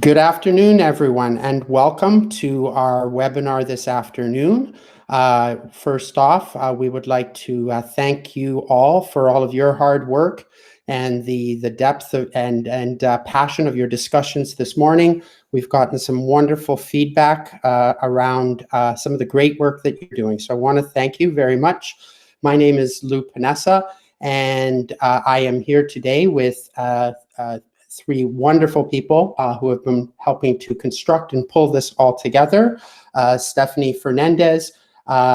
Good afternoon, everyone, and welcome to our webinar this afternoon. First off, we would like to thank you all for all of your hard work and the depth of, and passion of your discussions this morning. We've gotten some wonderful feedback around some of the great work that you're doing. So I want to thank you very much. My name is Lou Panessa, and I am here today with three wonderful people who have been helping to construct and pull this all together. Stephanie Fernandez,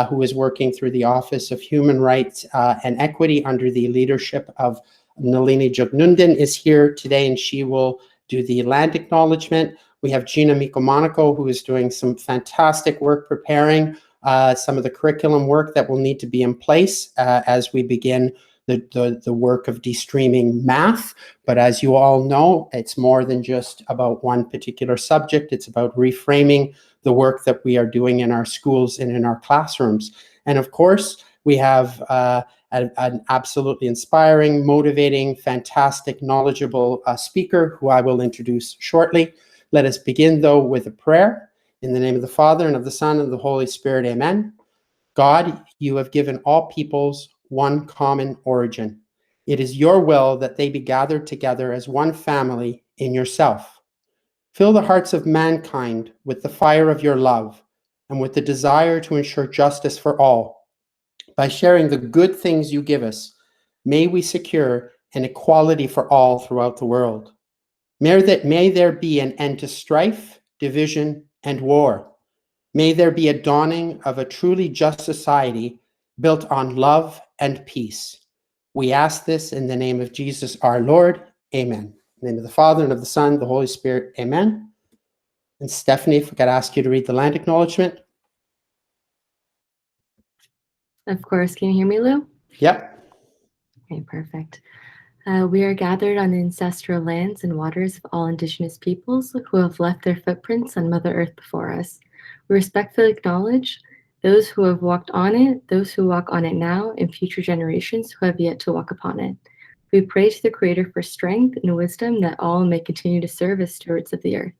who is working through the Office of Human Rights and Equity under the leadership of Nalini Jagnunden, is here today, and she will do the land acknowledgement. We have Gina Miko-Monaco, who is doing some fantastic work preparing some of the curriculum work that will need to be in place as we begin the work of de-streaming math. But as you all know, it's more than just about one particular subject. It's about reframing the work that we are doing in our schools and in our classrooms. And of course, we have an absolutely inspiring, motivating, fantastic, knowledgeable speaker who I will introduce shortly. Let us begin, though, with a prayer. In the name of the Father, and of the Son, and of the Holy Spirit, amen. God, you have given all peoples one common origin. It is your will that they be gathered together as one family in yourself. Fill the hearts of mankind with the fire of your love and with the desire to ensure justice for all. By sharing the good things you give us, may we secure an equality for all throughout the world. May there be an end to strife, division, and war. May there be a dawning of a truly just society built on love and peace. We ask this in the name of Jesus our Lord. Amen. In the name of the Father, and of the Son, and the Holy Spirit. Amen. And Stephanie, if I could ask you to read the land acknowledgement. Of course. Can you hear me, Lou? Yep. Okay, perfect. We are gathered on the ancestral lands and waters of all Indigenous peoples who have left their footprints on Mother Earth before us. We respectfully acknowledge those who have walked on it, those who walk on it now, and future generations who have yet to walk upon it. We pray to the Creator for strength and wisdom that all may continue to serve as stewards of the earth.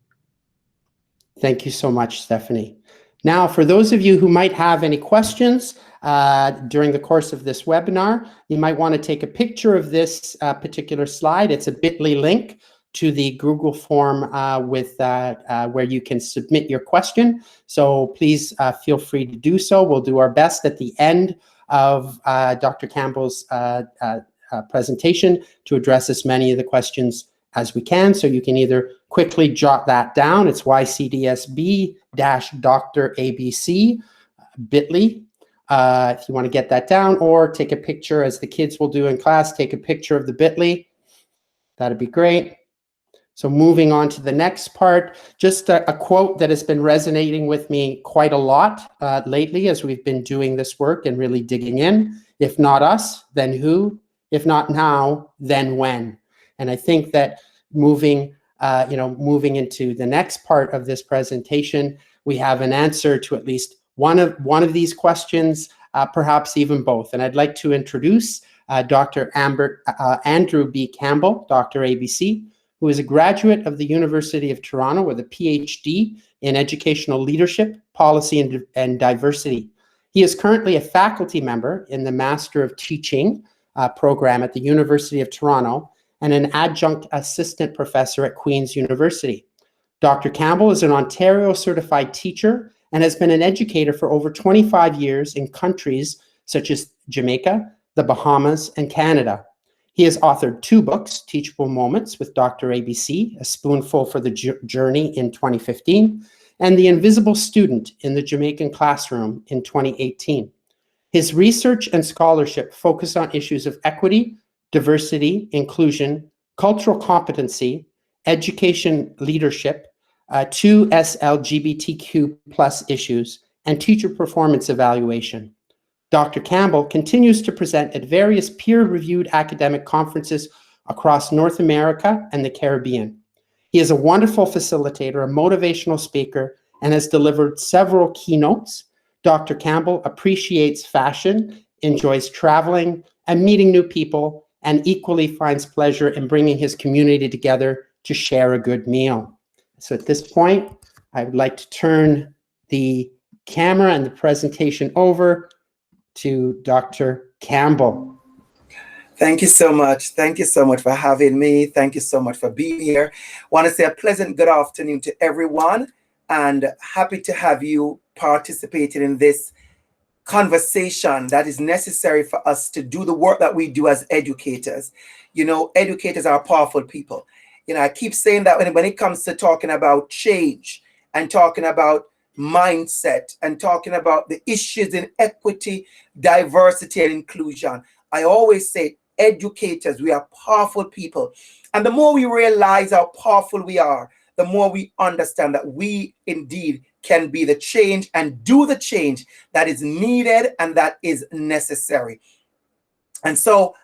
Thank you so much, Stephanie. Now, for those of you who might have any questions during the course of this webinar, you might want to take a picture of this particular slide. It's a bit.ly link to the Google form where you can submit your question. So please feel free to do so. We'll do our best at the end of Dr. Campbell's presentation to address as many of the questions as we can. So you can either quickly jot that down. It's YCDSB-Dr. ABC bit.ly if you want to get that down, or take a picture, as the kids will do in class, take a picture of the bit.ly. That'd be great. So moving on to the next part, just a quote that has been resonating with me quite a lot lately as we've been doing this work and really digging in. If not us, then who? If not now, then when? And I think that moving into the next part of this presentation, we have an answer to at least one of these questions, perhaps even both. And I'd like to introduce Dr. Andrew B. Campbell, Dr. ABC, who is a graduate of the University of Toronto with a PhD in educational leadership, policy, and diversity. He is currently a faculty member in the Master of Teaching program at the University of Toronto and an adjunct assistant professor at Queen's University. Dr. Campbell is an Ontario certified teacher and has been an educator for over 25 years in countries such as Jamaica, the Bahamas, and Canada. He has authored 2 books, Teachable Moments with Dr. ABC, A Spoonful for the Journey in 2015, and The Invisible Student in the Jamaican Classroom in 2018. His research and scholarship focus on issues of equity, diversity, inclusion, cultural competency, education leadership, 2 SLGBTQ+ issues, and teacher performance evaluation. Dr. Campbell continues to present at various peer-reviewed academic conferences across North America and the Caribbean. He is a wonderful facilitator, a motivational speaker, and has delivered several keynotes, Dr. Campbell appreciates fashion, enjoys traveling and meeting new people, and equally finds pleasure in bringing his community together to share a good meal. So at this point, I would like to turn the camera and the presentation over to Dr. Campbell. Thank you so much. Thank you so much for having me. Thank you so much for being here. I want to say a pleasant good afternoon to everyone, and happy to have you participating in this conversation that is necessary for us to do the work that we do as educators. You know, educators are powerful people. You know, I keep saying that when it comes to talking about change and talking about mindset and talking about the issues in equity, diversity, and inclusion, I always say educators, we are powerful people. And the more we realize how powerful we are, the more we understand that we indeed can be the change and do the change that is needed and that is necessary. And so,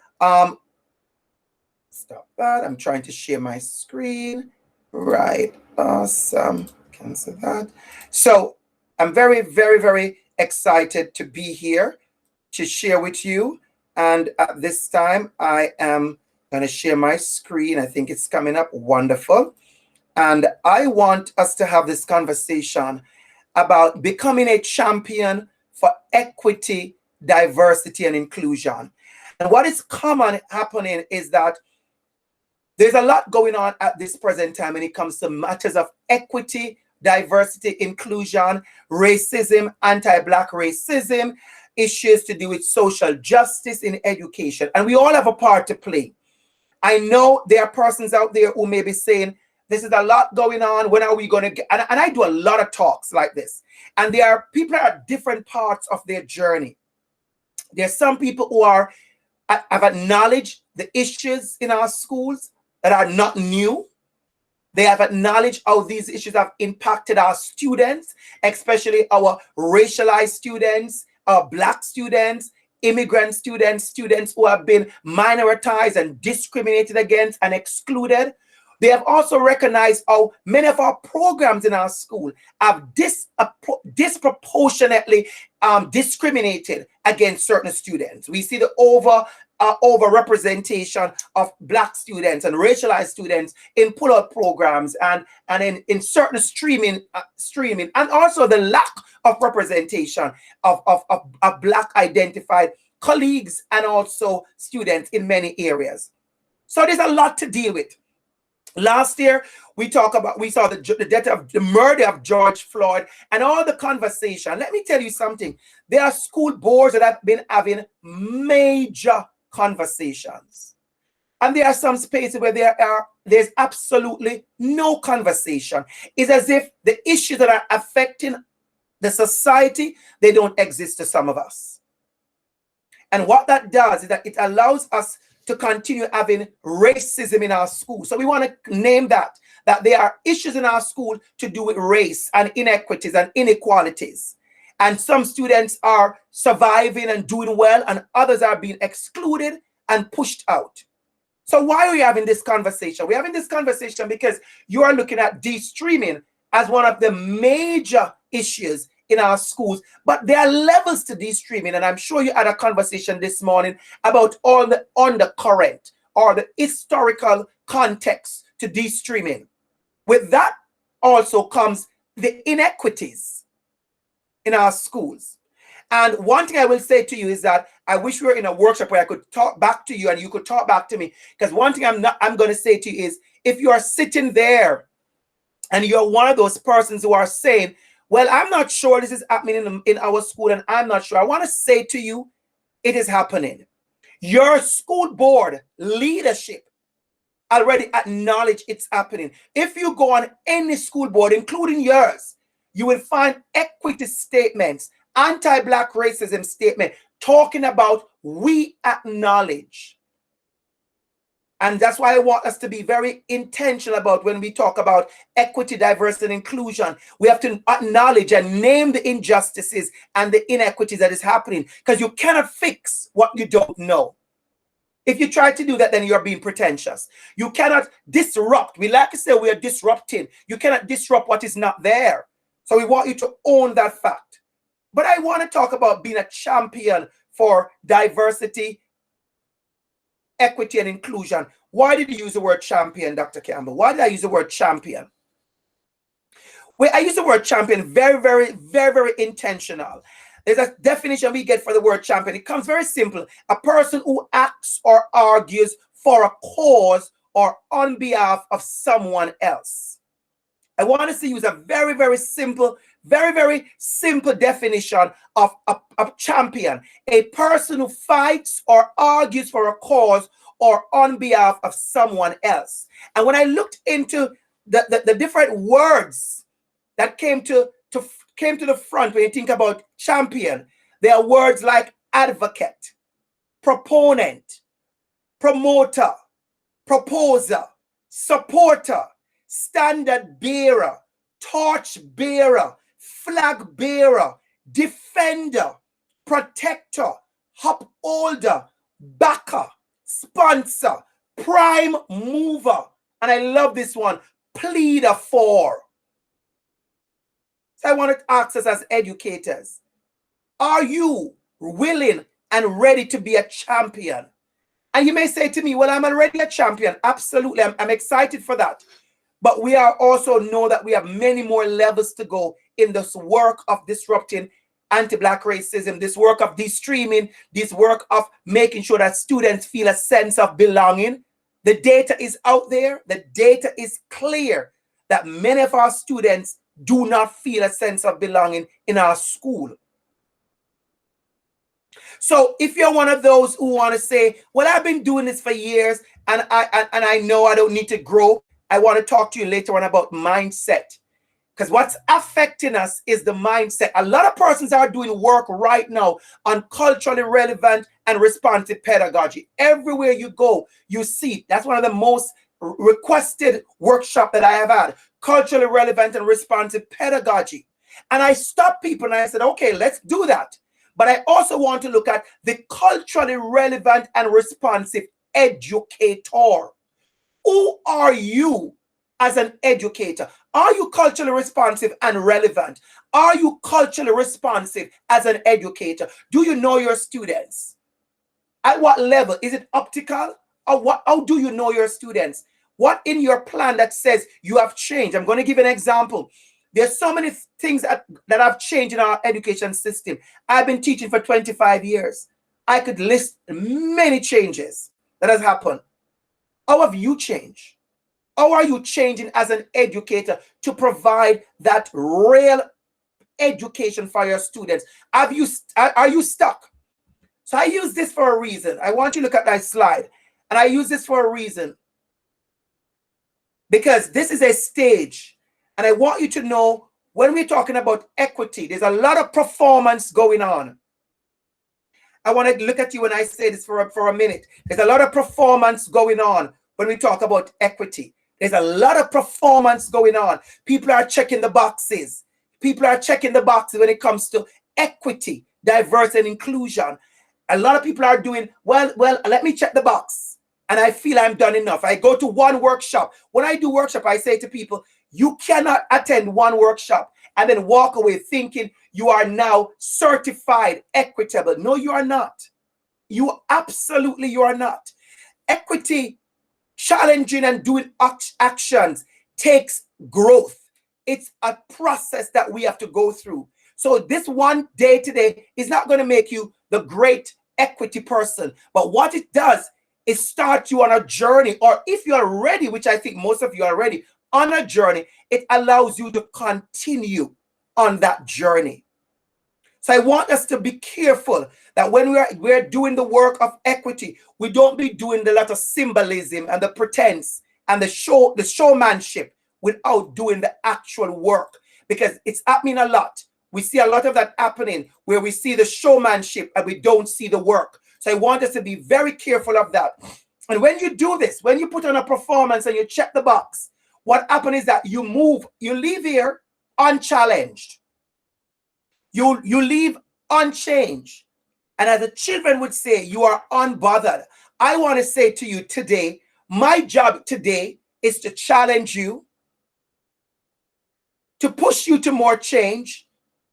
stop that. I'm trying to share my screen. Right. Awesome. Cancel that. So I'm very, very, very excited to be here to share with you. And at this time, I am going to share my screen. I think it's coming up. Wonderful. And I want us to have this conversation about becoming a champion for equity, diversity, and inclusion. And what is common happening is that there's a lot going on at this present time when it comes to matters of equity, diversity, inclusion, racism, anti-Black racism, issues to do with social justice in education. And we all have a part to play. I know there are persons out there who may be saying, this is a lot going on. When are we going to get? And I do a lot of talks like this. And there are people at different parts of their journey. There are some people who have acknowledged the issues in our schools that are not new. They have acknowledged how these issues have impacted our students, especially our racialized students, our Black students, immigrant students, students who have been minoritized and discriminated against and excluded. They have also recognized how many of our programs in our school have disproportionately discriminated against certain students. We see the overrepresentation of Black students and racialized students in pull-out programs and in certain streaming, and also the lack of representation of Black identified colleagues and also students in many areas. So there's a lot to deal with. Last year, we saw the murder of George Floyd and all the conversation. Let me tell you something. There are school boards that have been having major conversations. And there are some spaces where there's absolutely no conversation. It's as if the issues that are affecting the society, they don't exist to some of us. And what that does is that it allows us to continue having racism in our school. So we want to name that there are issues in our school to do with race and inequities and inequalities. And some students are surviving and doing well, and others are being excluded and pushed out. So why are we having this conversation? We're having this conversation because you are looking at de-streaming as one of the major issues in our schools, but there are levels to de-streaming, and I'm sure you had a conversation this morning about all the undercurrent or the historical context to de-streaming. With that also comes the inequities in our schools. And one thing I will say to you is that I wish we were in a workshop where I could talk back to you and you could talk back to me, because one thing I'm going to say to you is, if you are sitting there and you're one of those persons who are saying, well, I'm not sure this is happening in our school, and I'm not sure, I want to say to you, it is happening. Your school board leadership already acknowledge it's happening. If you go on any school board, including yours, you will find equity statements, anti-Black racism statement, talking about we acknowledge. And that's why I want us to be very intentional about when we talk about equity, diversity, and inclusion. We have to acknowledge and name the injustices and the inequities that is happening, because you cannot fix what you don't know. If you try to do that, then you're being pretentious. You cannot disrupt. We like to say we are disrupting. You cannot disrupt what is not there. So we want you to own that fact. But I want to talk about being a champion for diversity, equity, and inclusion. Why did you use the word champion, Dr. Campbell? Why did I use the word champion? Well, I use the word champion very, very, very, very intentional. There's a definition we get for the word champion. It comes very simple. A person who acts or argues for a cause or on behalf of someone else. I want us to use a very, very simple definition of a champion. A person who fights or argues for a cause or on behalf of someone else. And when I looked into the different words that came to the front when you think about champion, there are words like advocate, proponent, promoter, proposer, supporter, standard bearer, torch bearer, flag bearer, defender, protector, upholder, backer, sponsor, prime mover, and I love this one, pleader for. So I want to ask us as educators, are you willing and ready to be a champion? And you may say to me, well, I'm already a champion. Absolutely, I'm excited for that. But we are also know that we have many more levels to go in this work of disrupting anti-Black racism, this work of de-streaming, this work of making sure that students feel a sense of belonging. The data is out there. The data is clear that many of our students do not feel a sense of belonging in our school. So if you're one of those who want to say, well, I've been doing this for years and I know I don't need to grow, I want to talk to you later on about mindset. Because what's affecting us is the mindset. A lot of persons are doing work right now on culturally relevant and responsive pedagogy. Everywhere you go, you see. That's one of the most requested workshops that I have had. Culturally relevant and responsive pedagogy. And I stopped people and I said, okay, let's do that. But I also want to look at the culturally relevant and responsive educator. Who are you as an educator? Are you culturally responsive and relevant? Are you culturally responsive as an educator? Do you know your students? At what level? Is it optical? Or what? How do you know your students? What in your plan that says you have changed? I'm going to give an example. There's so many things that have changed in our education system. I've been teaching for 25 years. I could list many changes that has happened. How have you changed? How are you changing as an educator to provide that real education for your students? Are you stuck? So I use this for a reason. I want you to look at that slide. And I use this for a reason. Because this is a stage. And I want you to know when we're talking about equity, there's a lot of performance going on. I want to look at you when I say this for a minute. There's a lot of performance going on when we talk about equity. There's a lot of performance going on. People are checking the boxes. People are checking the boxes when it comes to equity, diversity, and inclusion. A lot of people are doing, well, let me check the box. And I feel I'm done enough. I go to one workshop. When I do workshop, I say to people, you cannot attend one workshop and then walk away thinking you are now certified equitable. No, you are not. You are not. Equity, challenging and doing actions takes growth. It's a process that we have to go through. So this one day today is not going to make you the great equity person. But what it does is start you on a journey. Or if you're ready, which I think most of you are ready, on a journey, it allows you to continue on that journey. So I want us to be careful that when we're doing the work of equity, we don't be doing the lot of symbolism and the pretense and the showmanship without doing the actual work, because it's happening a lot. We see a lot of that happening where we see the showmanship and we don't see the work. So I want us to be very careful of that. And when you do this, when you put on a performance and you check the box, what happens is that you leave here unchallenged. You leave unchanged. And as the children would say, you are unbothered. I want to say to you today, my job today is to challenge you, to push you to more change,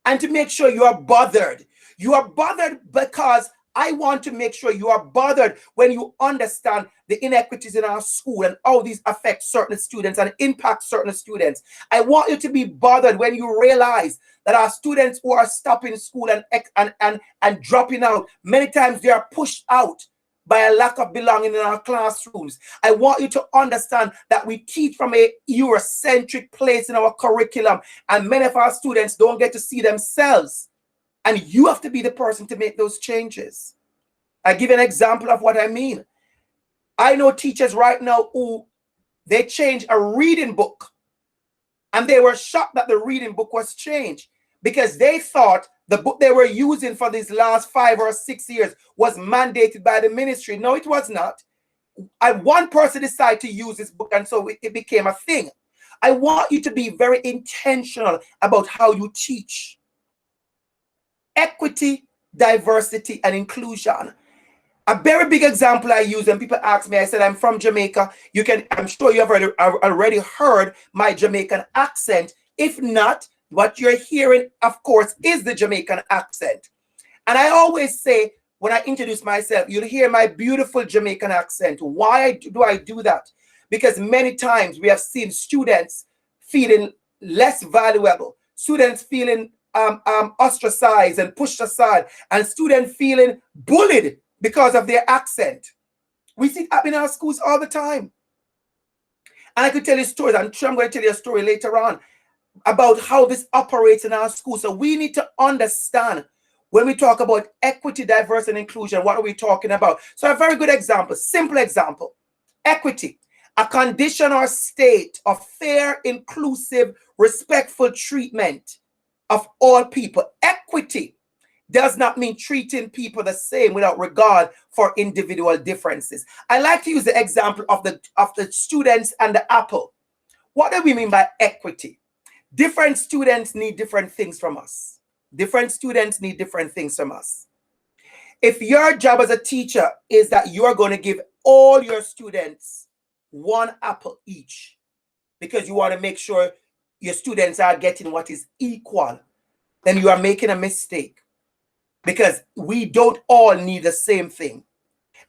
and to make sure you are bothered. You are bothered because I want to make sure you are bothered when you understand the inequities in our school and how these affect certain students and impact certain students. I want you to be bothered when you realize that our students who are stopping school and dropping out, many times they are pushed out by a lack of belonging in our classrooms. I want you to understand that we teach from a Eurocentric place in our curriculum, and many of our students don't get to see themselves. And you have to be the person to make those changes. I give an example of what I mean. I know teachers right now who they changed a reading book, and they were shocked that the reading book was changed because they thought the book they were using for these last 5 or 6 years was mandated by the ministry. No, it was not. One person decided to use this book, and so it became a thing. I want you to be very intentional about how you teach. Equity, diversity, and inclusion. A very big example I use when people ask me, I said, I'm from Jamaica. I'm sure you have already heard my Jamaican accent. If not, what you're hearing, of course, is the Jamaican accent. And I always say, when I introduce myself, you'll hear my beautiful Jamaican accent. Why do I do that? Because many times we have seen students feeling less valuable, students feeling ostracized and pushed aside, and students feeling bullied because of their accent. We see it happen in our schools all the time. And I could tell you stories. I'm sure I'm going to tell you a story later on about how this operates in our schools. So we need to understand when we talk about equity, diversity, and inclusion, what are we talking about? So a very good example, simple example. Equity, a condition or state of fair, inclusive, respectful treatment of all people. Equity does not mean treating people the same without regard for individual differences. I like to use the example of the students and the apple. What do we mean by equity? Different students need different things from us. Different students need different things from us. If your job as a teacher is that you are going to give all your students one apple each because you want to make sure your students are getting what is equal, then you are making a mistake, because we don't all need the same thing.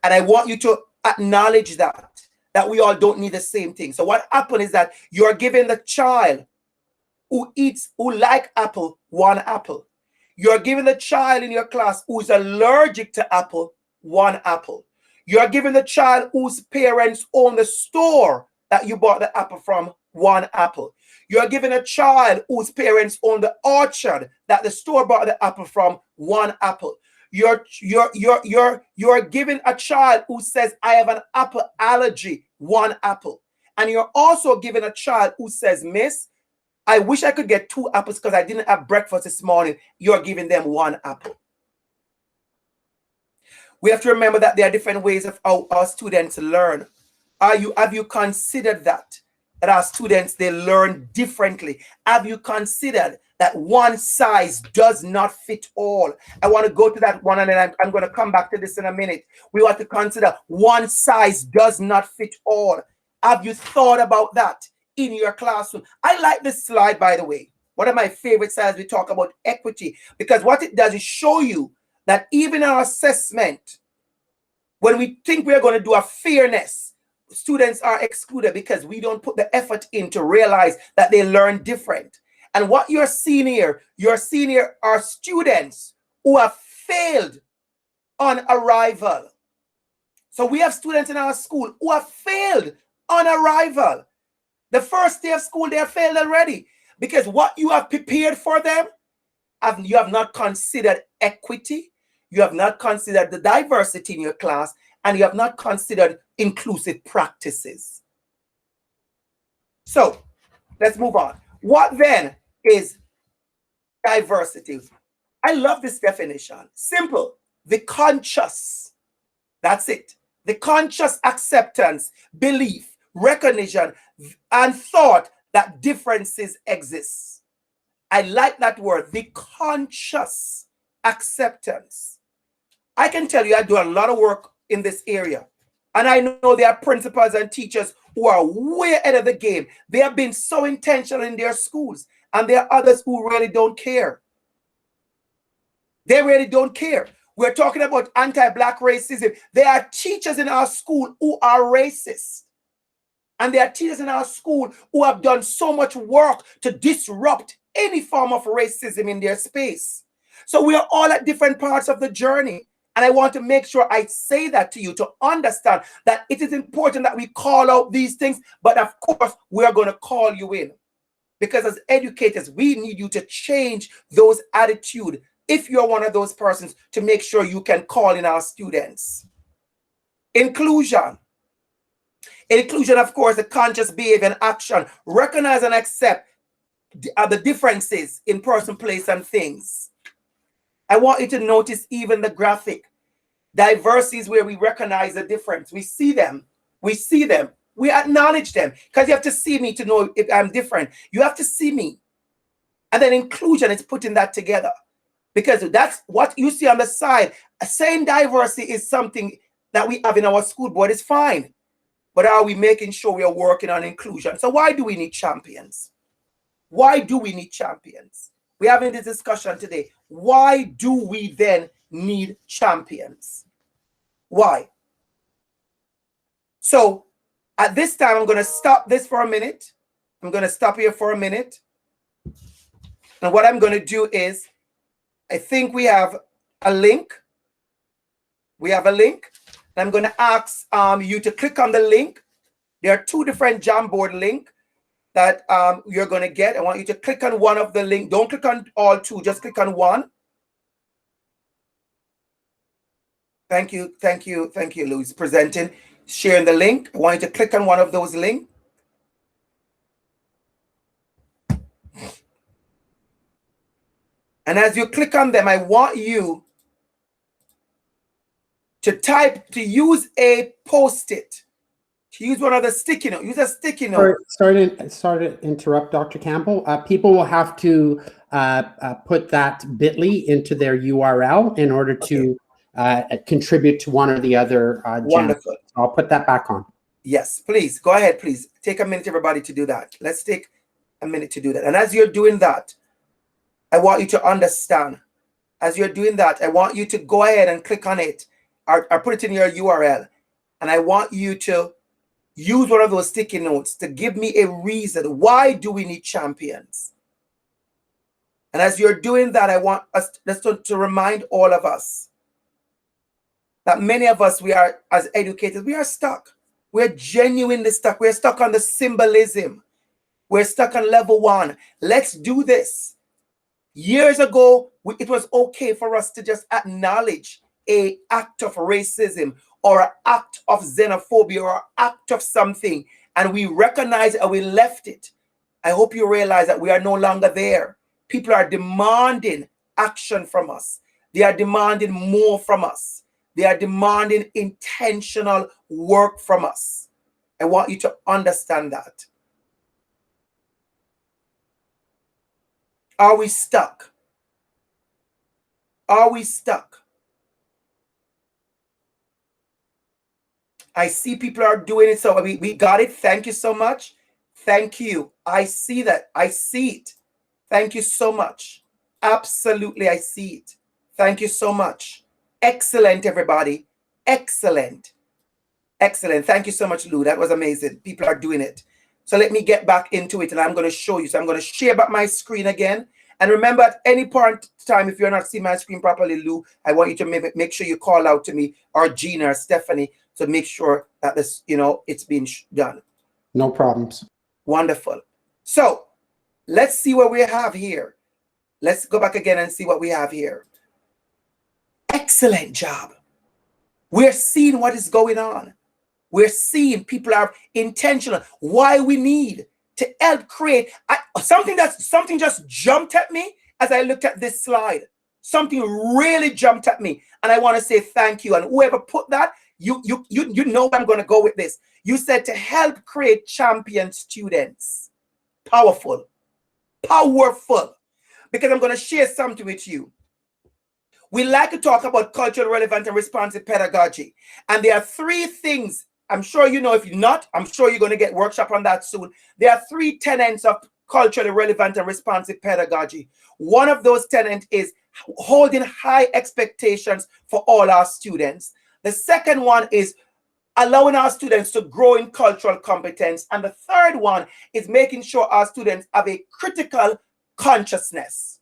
And I want you to acknowledge that we all don't need the same thing. So what happened is that you're giving the child who like apple, one apple. You're giving the child in your class who's allergic to apple, one apple. You're giving the child whose parents own the store that you bought the apple from, one apple. You're giving a child whose parents own the orchard that the store bought the apple from, one apple. You're giving a child who says, I have an apple allergy, one apple. And you're also giving a child who says, Miss, I wish I could get 2 apples because I didn't have breakfast this morning. You're giving them 1 apple. We have to remember that there are different ways of how our students learn. Have you considered that our students, they learn differently? Have you considered that one size does not fit all? I want to go to that one, and then I'm going to come back to this in a minute. We want to consider one size does not fit all. Have you thought about that in your classroom? I like this slide, by the way. One of my favorite slides, we talk about equity, because what it does is show you that even our assessment, when we think we're going to do a fairness, students are excluded because we don't put the effort in to realize that they learn different. And what you're seeing here are students who have failed on arrival. So we have students in our school who have failed on arrival. The first day of school, they have failed already, because what you have prepared for them, you have not considered equity, you have not considered the diversity in your class, and you have not considered inclusive practices. So let's move on. What then is diversity? I love this definition. Simple. The conscious, that's it. The conscious acceptance, belief, recognition, and thought that differences exist. I like that word, the conscious acceptance. I can tell you I do a lot of work in this area. And I know there are principals and teachers who are way ahead of the game. They have been so intentional in their schools. And there are others who really don't care. They really don't care. We're talking about anti-Black racism. There are teachers in our school who are racist. And there are teachers in our school who have done so much work to disrupt any form of racism in their space. So we are all at different parts of the journey. And I want to make sure I say that to you to understand that it is important that we call out these things. But of course, we are going to call you in. Because as educators, we need you to change those attitudes. If you're one of those persons, to make sure you can call in our students. Inclusion. Inclusion, of course, the conscious behavior and action. Recognize and accept the differences in person, place, and things. I want you to notice even the graphic. Diversity is where we recognize the difference. We see them. We see them. We acknowledge them. Because you have to see me to know if I'm different. You have to see me. And then inclusion is putting that together. Because that's what you see on the side. Saying diversity is something that we have in our school board is fine. But are we making sure we are working on inclusion? So why do we need champions? Why do we need champions? We're having this discussion today. Why do we then need champions? Why? So at this time, I'm going to stop this for a minute. I'm going to stop here for a minute. And what I'm going to do is, I think we have a link. We have a link. I'm going to ask you to click on the link. There are two different Jamboard links that you're going to get. I want you to click on one of the links. Don't click on all two. Just click on one. Thank you. Thank you. Thank you, Louise. Presenting, sharing the link. I want you to click on one of those links. And as you click on them, I want you to use a Post-it, to use one of the sticky notes. Use a sticky note. Sorry to interrupt, Dr. Campbell. People will have to put that bit.ly into their URL in order to contribute to one or the other. Wonderful. So I'll put that back on. Yes, please. Go ahead, please. Take a minute, everybody, to do that. Let's take a minute to do that. And as you're doing that, I want you to understand. As you're doing that, I want you to go ahead and click on it or put it in your URL. And I want you to use one of those sticky notes to give me a reason. Why do we need champions? And as you're doing that, I want us to remind all of us that many of us, we are, as educators, we are stuck. We're genuinely stuck. We're stuck on the symbolism. We're stuck on level one. Let's do this. Years ago, it was okay for us to just acknowledge an act of racism or an act of xenophobia or an act of something, and we recognize it and we left it. I hope you realize that we are no longer there. People are demanding action from us. They are demanding more from us. They are demanding intentional work from us. I want you to understand that. Are we stuck? Are we stuck? I see people are doing it. So we got it. Thank you so much. Thank you. I see that. I see it. Thank you so much. Absolutely, I see it. Thank you so much. Excellent, everybody. Excellent. Excellent. Thank you so much, Lou. That was amazing. People are doing it. So let me get back into it, and I'm going to show you. So I'm going to share back my screen again. And remember, at any point in time, if you're not seeing my screen properly, Lou, I want you to make sure you call out to me, or Gina or Stephanie, to make sure that this, it's being done. No problems. Wonderful. So let's see what we have here. Let's go back again and see what we have here. Excellent job. We're seeing what is going on. We're seeing people are intentional. Why we need to help create something just jumped at me as I looked at this slide. Something really jumped at me, and I want to say thank you. And whoever put that, you know I'm going to go with this. You said to help create champion students. Powerful, powerful. Because I'm going to share something with you. We like to talk about culturally relevant and responsive pedagogy, and there are three things. I'm sure you know. If you're not, I'm sure you're going to get workshop on that soon. There are three tenets of culturally relevant and responsive pedagogy. One of those tenets is holding high expectations for all our students. The second one is allowing our students to grow in cultural competence. And the third one is making sure our students have a critical consciousness.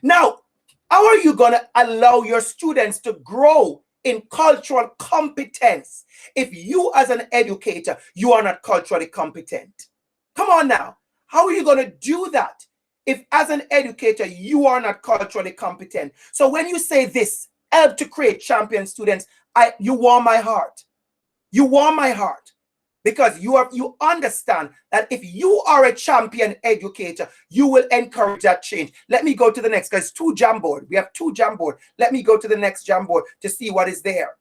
Now, how are you going to allow your students to grow in cultural competence if you as an educator, you are not culturally competent? Come on now. How are you going to do that if as an educator, you are not culturally competent? So when you say this, help to create champion students, you warm my heart. You warm my heart, because you understand that if you are a champion educator, you will encourage that change. Let me go to the next, because 2 Jamboard. We have 2 Jamboard. Let me go to the next Jamboard to see what is there.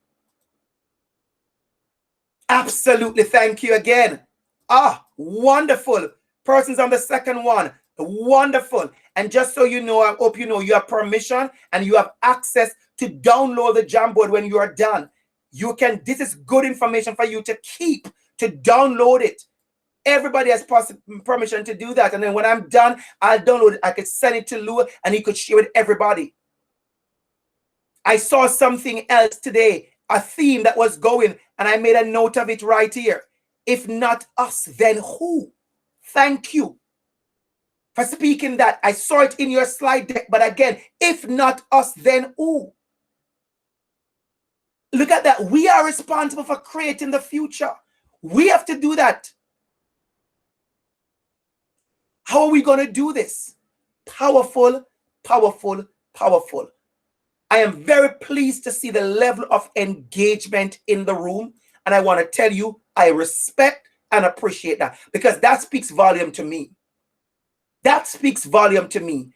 Absolutely. Thank you again. Wonderful. Persons on the second one. Wonderful. And just so you know, I hope you know, you have permission and you have access to download the Jamboard when you are done. You can, this is good information for you to keep, to download it. Everybody has permission to do that. And then when I'm done, I'll download it. I could send it to Lou and he could share with everybody. I saw something else today, a theme that was going, and I made a note of it right here. If not us, then who? Thank you for speaking that. I saw it in your slide deck, but again, if not us, then who? Look at that. We are responsible for creating the future. We have to do that. How are we going to do this? Powerful, powerful, powerful. I am very pleased to see the level of engagement in the room. And I want to tell you, I respect and appreciate that, because that speaks volume to me. That speaks volume to me.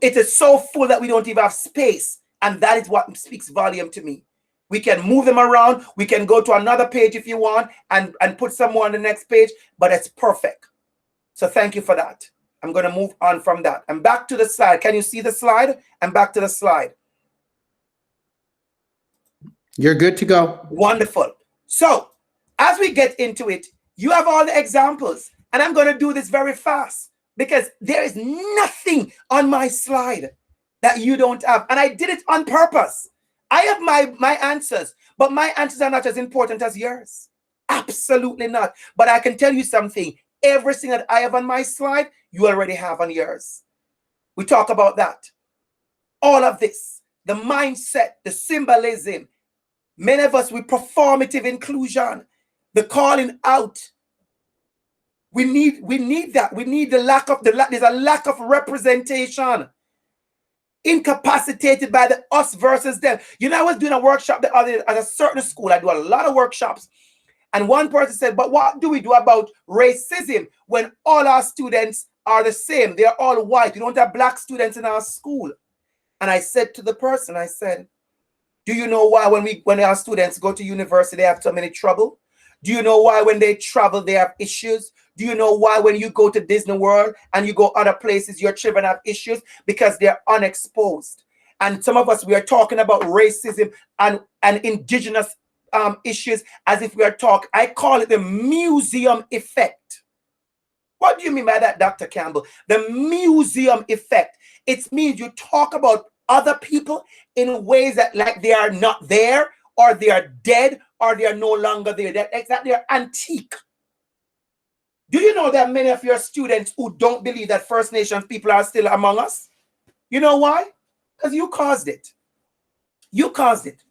It is so full that we don't even have space. And that is what speaks volume to me. We can move them around. We can go to another page if you want and put some more on the next page, but it's perfect. So thank you for that. I'm going to move on from that. And back to the slide. Can you see the slide? And back to the slide. You're good to go. Wonderful. So as we get into it, you have all the examples. And I'm going to do this very fast because there is nothing on my slide that you don't have. And I did it on purpose. I have my answers, but my answers are not as important as yours. Absolutely not. But I can tell you something. Everything that I have on my slide, you already have on yours. We talk about that. All of this, the mindset, the symbolism. Many of us, we performative inclusion, the calling out. We need that. We need there's a lack of representation. Incapacitated by the us versus them. You know, I was doing a workshop the other day at a certain school. I do a lot of workshops. And one person said, but what do we do about racism when all our students are the same? They're all white. We don't have black students in our school. And I said to the person, I said, do you know why when our students go to university, they have so many trouble? Do you know why when they travel, they have issues? Do you know why when you go to Disney World and you go other places, your children have issues? Because they're unexposed. And some of us, we are talking about racism and indigenous issues as if we are talking. I call it the museum effect. What do you mean by that, Dr. Campbell? The museum effect. It means you talk about other people in ways that like they are not there, or they are dead, or they are no longer there. That they're antique. Do you know that many of your students who don't believe that First Nations people are still among us? You know why? Because you caused it. You caused it.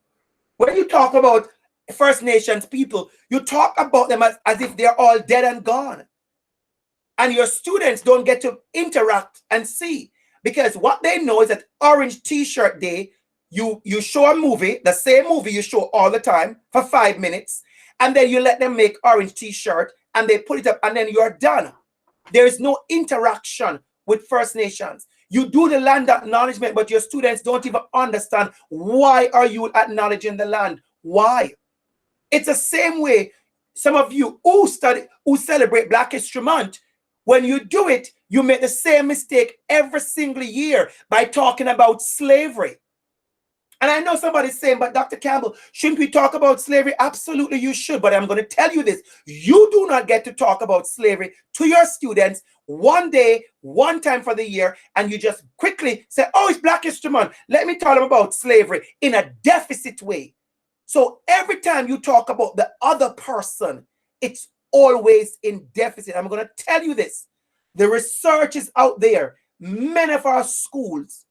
When you talk about First Nations people, you talk about them as if they're all dead and gone. And your students don't get to interact and see. Because what they know is that Orange T-shirt Day, you show a movie, the same movie you show all the time for 5 minutes, and then you let them make orange T-shirt, and they put it up, and then you're done. There is no interaction with First Nations. You do the land acknowledgement, but your students don't even understand why are you acknowledging the land? Why? It's the same way some of you who celebrate Black History Month, when you do it, you make the same mistake every single year by talking about slavery. And I know somebody's saying, but Dr. Campbell, shouldn't we talk about slavery? Absolutely, you should. But I'm going to tell you this. You do not get to talk about slavery to your students one day, one time for the year, and you just quickly say, oh, it's Black History Month. Let me tell them about slavery in a deficit way. So every time you talk about the other person, it's always in deficit. I'm going to tell you this. The research is out there. Many of our schools,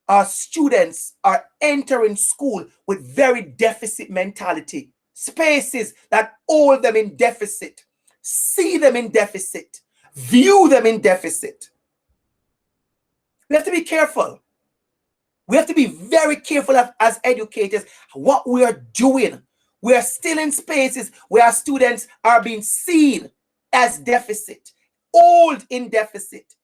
our students are entering school with very deficit mentality. Spaces that hold them in deficit, see them in deficit, view them in deficit. We have to be careful. We have to be very careful as educators what we are doing. We are still in spaces where our students are being seen as deficit, old in deficit,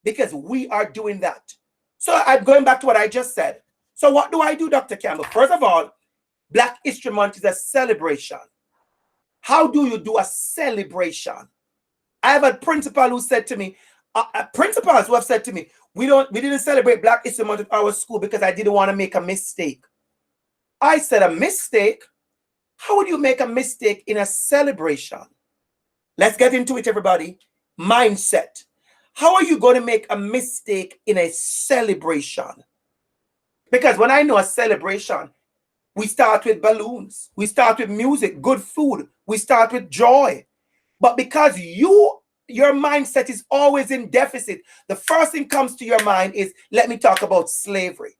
because we are doing that. So I'm going back to what I just said. So what do I do, Dr. Campbell? First of all, Black History Month is a celebration. How do you do a celebration? I have a principal who said to me, principals who have said to me, we didn't celebrate Black History Month at our school because I didn't want to make a mistake. I said, a mistake? How would you make a mistake in a celebration? Let's get into it, everybody. Mindset. How are you going to make a mistake in a celebration? Because when I know a celebration, we start with balloons. We start with music, good food. We start with joy. But because your mindset is always in deficit, the first thing comes to your mind is, let me talk about slavery.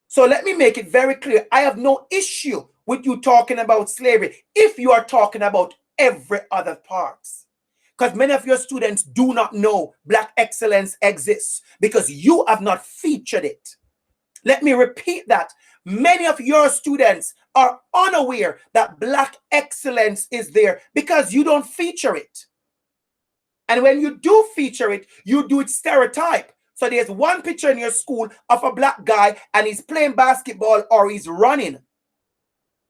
So let me make it very clear. I have no issue with you talking about slavery if you are talking about every other parts. Because many of your students do not know Black excellence exists because you have not featured it. Let me repeat that. Many of your students are unaware that Black excellence is there because you don't feature it. And when you do feature it, you do it stereotype. So there's one picture in your school of a Black guy and he's playing basketball or he's running.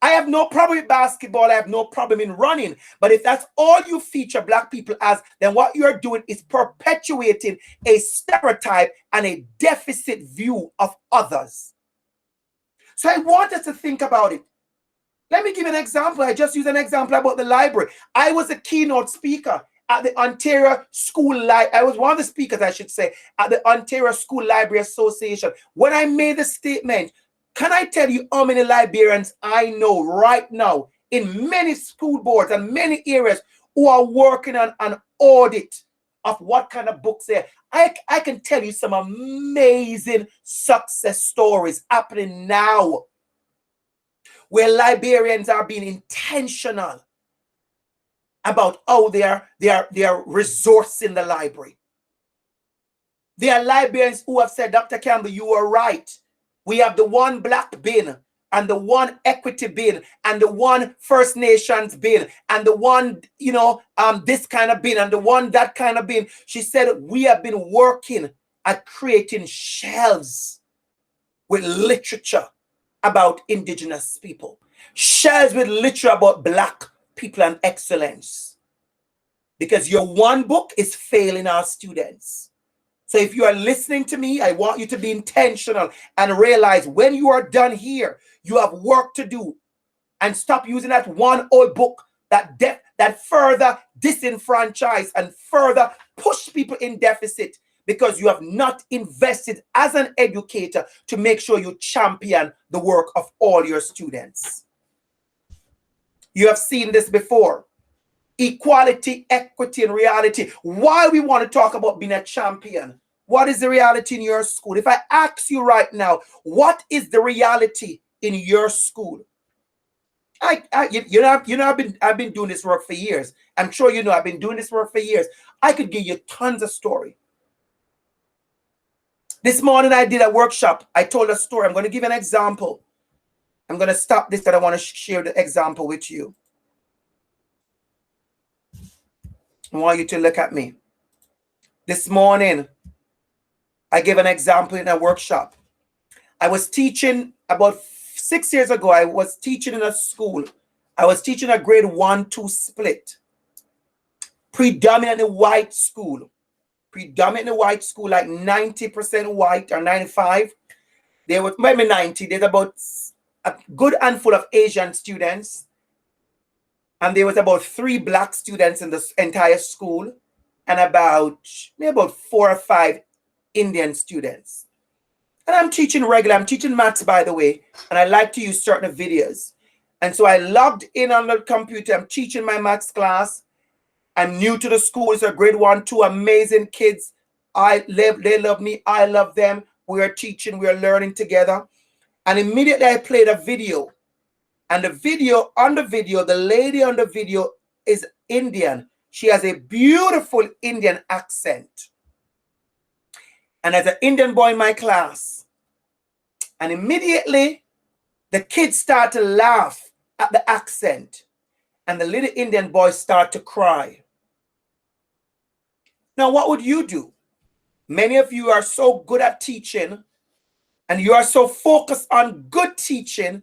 I have no problem with basketball. I have no problem in running. But if that's all you feature Black people as, then what you're doing is perpetuating a stereotype and a deficit view of others. So I want us to think about it. Let me give an example. I just used an example about the library. I was a keynote speaker at the Ontario School Library. I was one of the speakers, I should say, at the Ontario School Library Association. When I made the statement, can I tell you how many librarians I know right now in many school boards and many areas who are working on an audit of what kind of books there? I can tell you some amazing success stories happening now where librarians are being intentional about how they are resourcing the library. There are librarians who have said, Dr. Campbell, you are right. We have the one Black bin and the one equity bin and the one First Nations bin and the one, this kind of bin and the one that kind of bin. She said, we have been working at creating shelves with literature about Indigenous people, shelves with literature about Black people and excellence. Because your one book is failing our students. So if you are listening to me, I want you to be intentional and realize when you are done here, you have work to do, and stop using that one old book that further disenfranchise and further push people in deficit because you have not invested as an educator to make sure you champion the work of all your students. You have seen this before. Equality, equity, and reality. Why we want to talk about being a champion? What is the reality in your school? If I ask you right now, what is the reality in your school? I've been doing this work for years. I'm sure you know I've been doing this work for years. I could give you tons of story. This morning I did a workshop. I told a story. I'm going to give an example. I'm going to stop this because I want to share the example with you. I want you to look at me. This morning, I gave an example in a workshop. I was teaching about 6 years ago. I was teaching in a school. I was teaching a grade 1-2 split. Predominantly white school. Predominantly white school, like 90% white or 95. there was maybe 90. There's about a good handful of Asian students, and there was about 3 black students in the entire school, and maybe about 4 or 5 Indian students. And I'm teaching regular. I'm teaching maths, by the way, and I like to use certain videos. And so I logged in on the computer. I'm teaching my maths class. I'm new to the school. It's a grade 1, 2 amazing kids. They love me. I love them. We are teaching. We are learning together. And immediately I played a video. And the lady on the video is Indian. She has a beautiful Indian accent. And there's an Indian boy in my class. And immediately the kids start to laugh at the accent. And the little Indian boy start to cry. Now, what would you do? Many of you are so good at teaching, and you are so focused on good teaching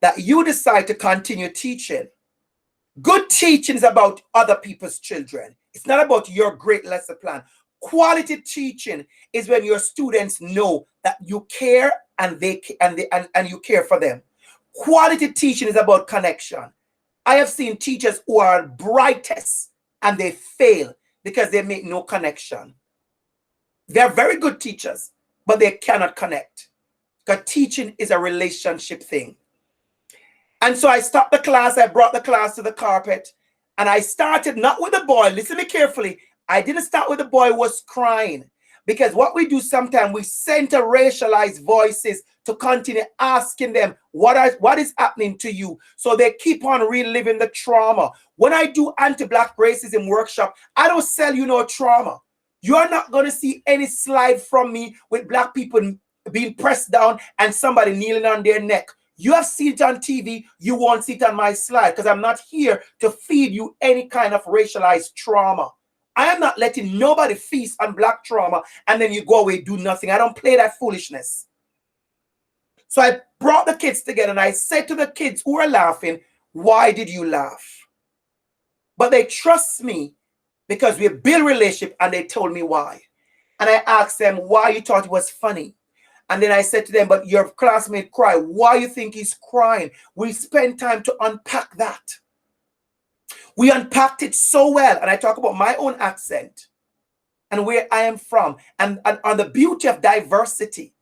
that you decide to continue teaching. Good teaching is about other people's children. It's not about your great lesson plan. Quality teaching is when your students know that you care and you care for them. Quality teaching is about connection. I have seen teachers who are brightest and they fail because they make no connection. They're very good teachers, but they cannot connect. Because teaching is a relationship thing. And so I stopped the class. I brought the class to the carpet. And I started not with the boy. Listen to me carefully. I didn't start with the boy who was crying. Because what we do sometimes, we center racialized voices to continue asking them, what is happening to you? So they keep on reliving the trauma. When I do anti-Black racism workshop, I don't sell you no trauma. You're not going to see any slide from me with Black people being pressed down and somebody kneeling on their neck. You have seen it on TV. You won't see it on my slide because I'm not here to feed you any kind of racialized trauma. I am not letting nobody feast on Black trauma and then you go away, do nothing. I don't play that foolishness. So I brought the kids together and I said to the kids who were laughing, why did you laugh? But they trust me because we build relationship, and they told me why. And I asked them why you thought it was funny. And then I said to them, but your classmate cried. Why you think he's crying? We spent time to unpack that. We unpacked it so well. And I talk about my own accent and where I am from and on the beauty of diversity.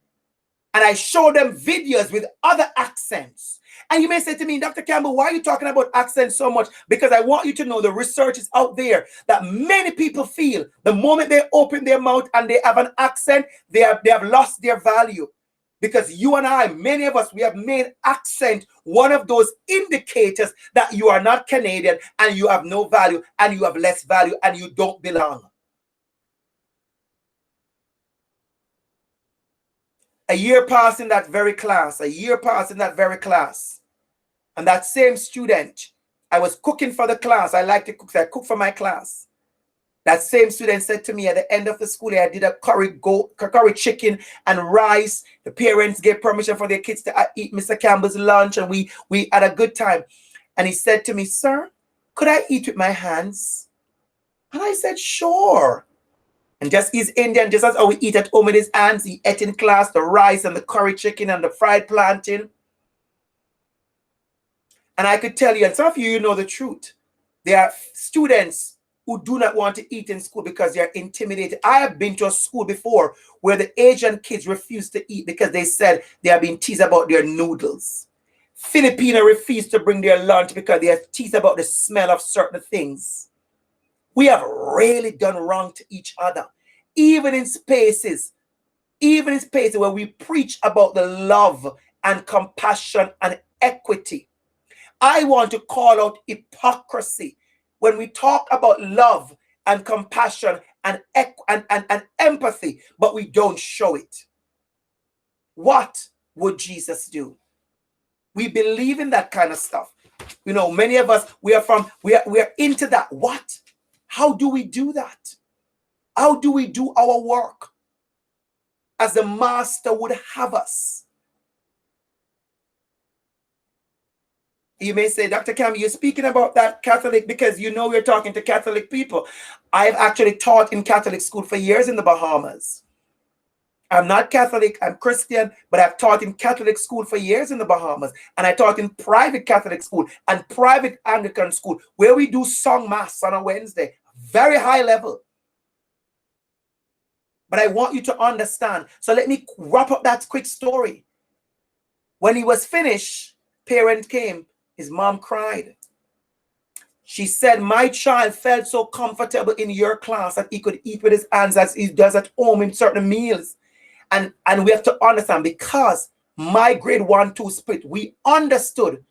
And I show them videos with other accents. And you may say to me, Dr. Campbell, why are you talking about accents so much? Because I want you to know the research is out there that many people feel the moment they open their mouth and they have an accent, they have lost their value. Because you and I, many of us, we have made accent one of those indicators that you are not Canadian and you have no value and you have less value and you don't belong. A year passed in that very class, And that same student, I was cooking for the class. I like to cook, so I cook for my class. That same student said to me at the end of the school day, I did a curry chicken and rice. The parents gave permission for their kids to eat Mr. Campbell's lunch, and we had a good time. And he said to me, sir, could I eat with my hands? And I said, sure. And he's Indian, just as how we eat at home with his hands. He ate in class the rice and the curry chicken and the fried plantain. And I could tell you, and some of you know the truth. There are students who do not want to eat in school because they are intimidated. I have been to a school before where the Asian kids refused to eat because they said they are being teased about their noodles. Filipino refused to bring their lunch because they are teased about the smell of certain things. We have really done wrong to each other, even in spaces where we preach about the love and compassion and equity. I want to call out hypocrisy when we talk about love and compassion and empathy, but we don't show it. What would Jesus do? We believe in that kind of stuff. You know, many of us, we are into that. What? How do we do that? How do we do our work as the master would have us? You may say, Dr. Campbell, you're speaking about that Catholic because you know we're talking to Catholic people. I've actually taught in Catholic school for years in the Bahamas. I'm not Catholic, I'm Christian, but I've taught in Catholic school for years in the Bahamas. And I taught in private Catholic school and private Anglican school where we do song mass on a Wednesday. Very high level. But I want you to understand. So let me wrap up that quick story. When he was finished, parent came. His mom cried. She said, my child felt so comfortable in your class that he could eat with his hands as he does at home in certain meals. And we have to understand, because my grade 1-2 split, we understood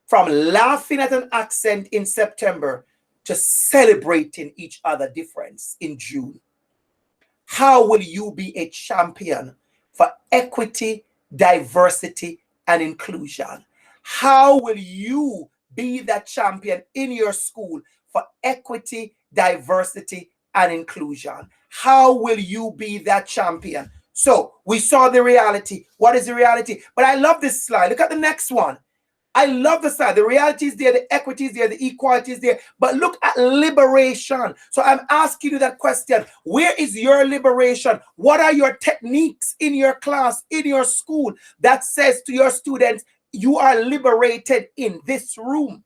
from laughing at an accent in September to celebrating each other difference in June. How will you be a champion for equity, diversity, and inclusion? How will you be that champion in your school for equity, diversity, and inclusion? How will you be that champion? So we saw the reality. What is the reality? But I love this slide. Look at the next one. I love the side. The reality is there, the equity is there, the equality is there. But look at liberation. So I'm asking you that question. Where is your liberation? What are your techniques in your class, in your school, that says to your students, you are liberated in this room?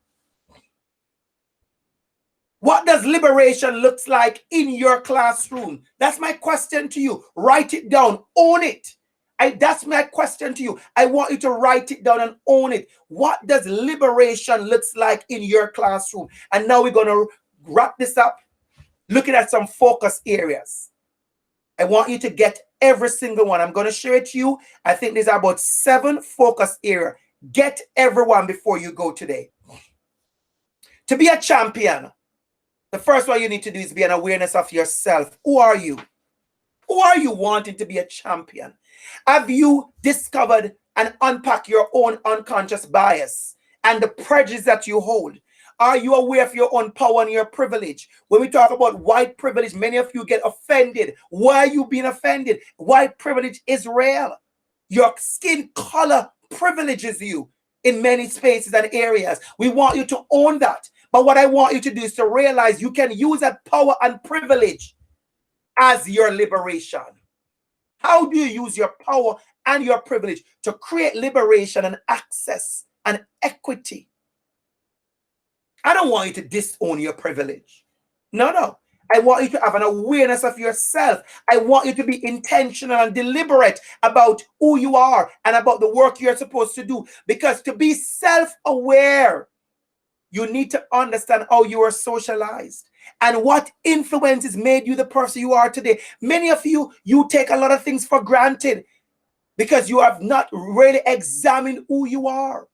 What does liberation looks like in your classroom? That's my question to you. Write it down. Own it. That's my question to you. I want you to write it down and own it. What does liberation looks like in your classroom? And now we're going to wrap this up looking at some focus areas. I want you to get every single one. I'm going to share it to you. I think there's about 7 focus areas. Get everyone before you go today. To be a champion, the first one you need to do is be an awareness of yourself. Who are you? Who are you wanting to be a champion? Have you discovered and unpacked your own unconscious bias and the prejudice that you hold? Are you aware of your own power and your privilege? When we talk about white privilege, many of you get offended. Why are you being offended? White privilege is real. Your skin color privileges you in many spaces and areas. We want you to own that. But what I want you to do is to realize you can use that power and privilege as your liberation. How do you use your power and your privilege to create liberation and access and equity? I don't want you to disown your privilege. No. I want you to have an awareness of yourself. I want you to be intentional and deliberate about who you are and about the work you're supposed to do. Because to be self-aware, you need to understand how you are socialized and what influences made you the person you are today. Many of you take a lot of things for granted because you have not really examined who you are.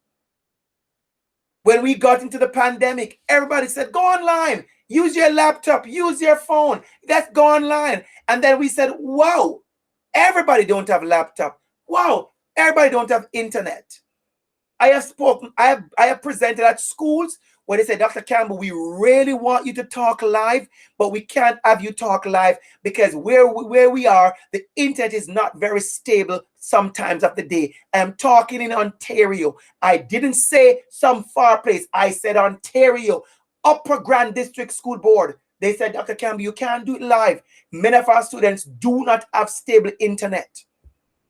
When we got into the pandemic, everybody said, go online, use your laptop, use your phone, let's go online. And then we said, wow, everybody don't have laptop. Wow, everybody don't have internet. I have spoken, I have presented at schools where they say, Dr. Campbell, we really want you to talk live, but we can't have you talk live because where we are, the internet is not very stable sometimes of the day. I'm talking in Ontario. I didn't say some far place. I said Ontario, Upper Grand District School Board. They said, Dr. Campbell, you can't do it live. Many of our students do not have stable internet.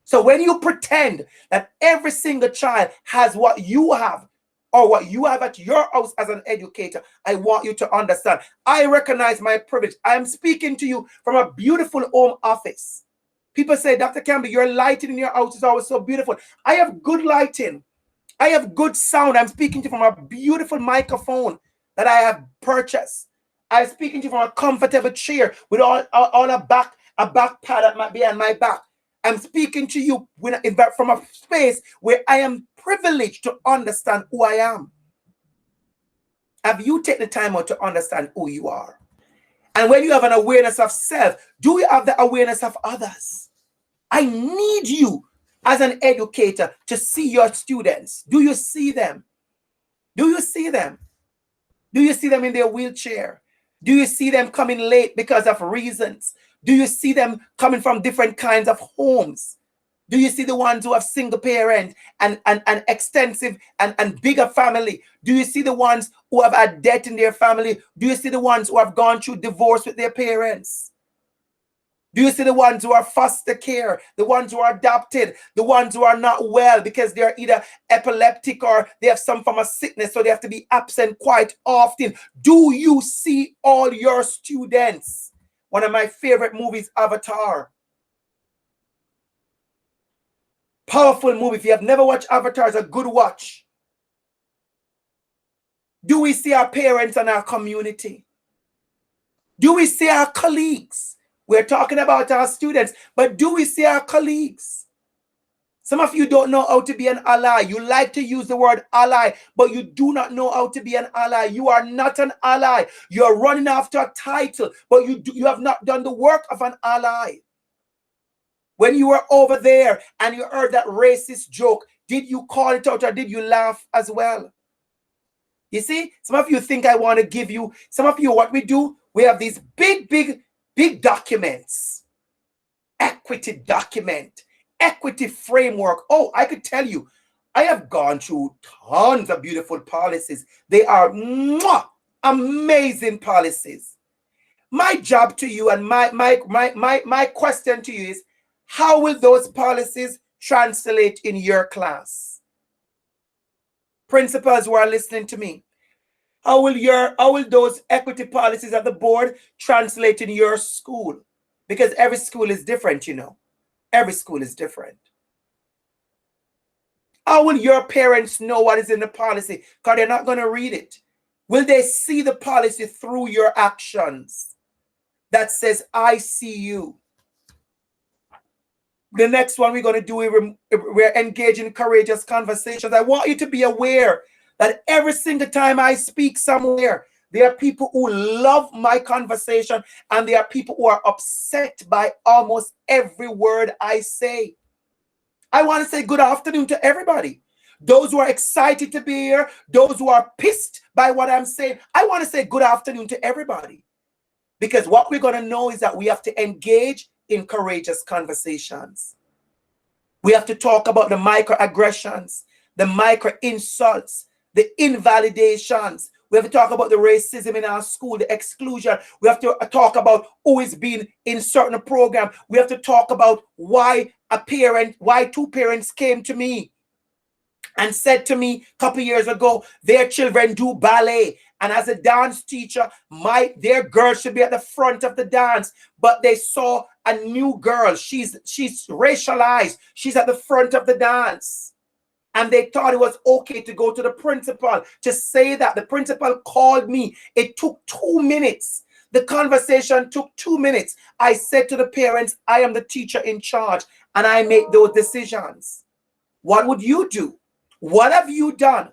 So when you pretend that every single child has what you have or what you have at your house as an educator, I want you to understand. I recognize my privilege. I am speaking to you from a beautiful home office. People say, Dr. Campbell, your lighting in your house is always so beautiful. I have good lighting. I have good sound. I'm speaking to you from a beautiful microphone that I have purchased. I'm speaking to you from a comfortable chair with all a back pad that might be on my back. I'm speaking to you from a space where I am privileged to understand who I am. Have you taken the time out to understand who you are? And when you have an awareness of self, do you have the awareness of others? I need you as an educator to see your students. Do you see them? Do you see them? Do you see them in their wheelchair? Do you see them coming late because of reasons? Do you see them coming from different kinds of homes? Do you see the ones who have single parent and extensive and bigger family? Do you see the ones who have had debt in their family? Do you see the ones who have gone through divorce with their parents? Do you see the ones who are foster care, the ones who are adopted, the ones who are not well because they're either epileptic or they have some form of sickness, so they have to be absent quite often? Do you see all your students? One of my favorite movies, Avatar. Powerful movie. If you have never watched Avatar, it's a good watch. Do we see our parents and our community? Do we see our colleagues? We're talking about our students, but do we see our colleagues? Some of you don't know how to be an ally. You like to use the word ally, but you do not know how to be an ally. You are not an ally. You're running after a title, but you have not done the work of an ally. When you were over there and you heard that racist joke, did you call it out or did you laugh as well? You see, some of you think I want to give you, some of you, what we do, we have these big documents, equity document, equity framework. Oh, I could tell you, I have gone through tons of beautiful policies. They are amazing policies. My job to you and my question to you is, how will those policies translate in your class? Principals who are listening to me, how will those equity policies at the board translate in your school? Because every school is different, you know. Every school is different. How will your parents know what is in the policy? Because they're not going to read it. Will they see the policy through your actions that says, I see you? The next one we're going to do, we're engaging in courageous conversations. I want you to be aware that every single time I speak somewhere, there are people who love my conversation and there are people who are upset by almost every word I say. I want to say good afternoon to everybody. Those who are excited to be here, those who are pissed by what I'm saying, I want to say good afternoon to everybody. Because what we're going to know is that we have to engage in courageous conversations. We have to talk about the microaggressions, the micro insults, the invalidations. We have to talk about the racism in our school, the exclusion. We have to talk about who is being in certain program. We have to talk about why two parents came to me and said to me a couple years ago, their children do ballet. And as a dance teacher, their girl should be at the front of the dance. But they saw a new girl. She's racialized. She's at the front of the dance. And they thought it was okay to go to the principal to say that. The principal called me. It took 2 minutes. The conversation took 2 minutes. I said to the parents, I am the teacher in charge and I make those decisions. What would you do? What have you done?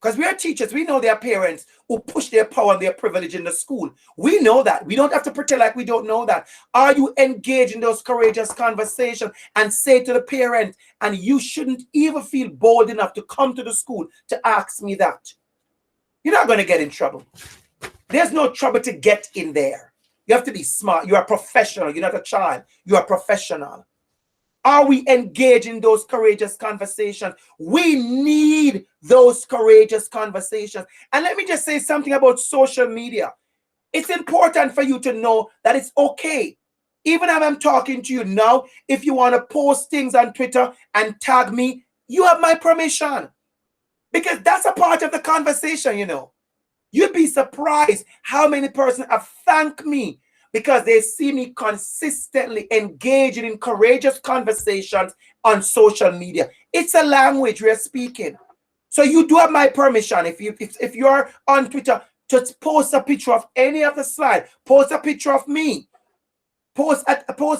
Because we are teachers. We know there are parents who push their power and their privilege in the school. We know that. We don't have to pretend like we don't know that. Are you engaged in those courageous conversations and say to the parent, and you shouldn't even feel bold enough to come to the school to ask me that? You're not going to get in trouble. There's no trouble to get in there. You have to be smart. You are a professional. You're not a child. You are a professional. Are we engaged in those courageous conversations? We need those courageous conversations. And let me just say something about social media. It's important for you to know that it's okay. Even if I'm talking to you now, if you want to post things on Twitter and tag me, you have my permission. Because that's a part of the conversation, you know. You'd be surprised how many persons have thanked me because they see me consistently engaging in courageous conversations on social media. It's a language we're speaking. So you do have my permission. If you're on Twitter, just post a picture of any of the slide. Post a picture of me. Post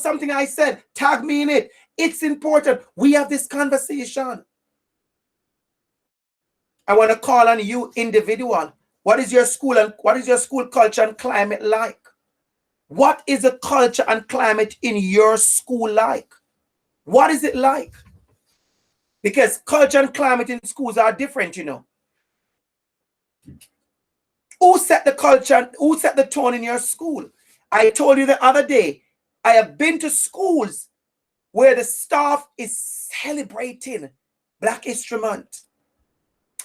something I said. Tag me in it. It's important. We have this conversation. I want to call on you, individual. What is your school culture and climate like? What is the culture and climate in your school like? What is it like? Because culture and climate in schools are different, you know. Who set the culture? Who set the tone in your school? I told you the other day, I have been to schools where the staff is celebrating Black History Month,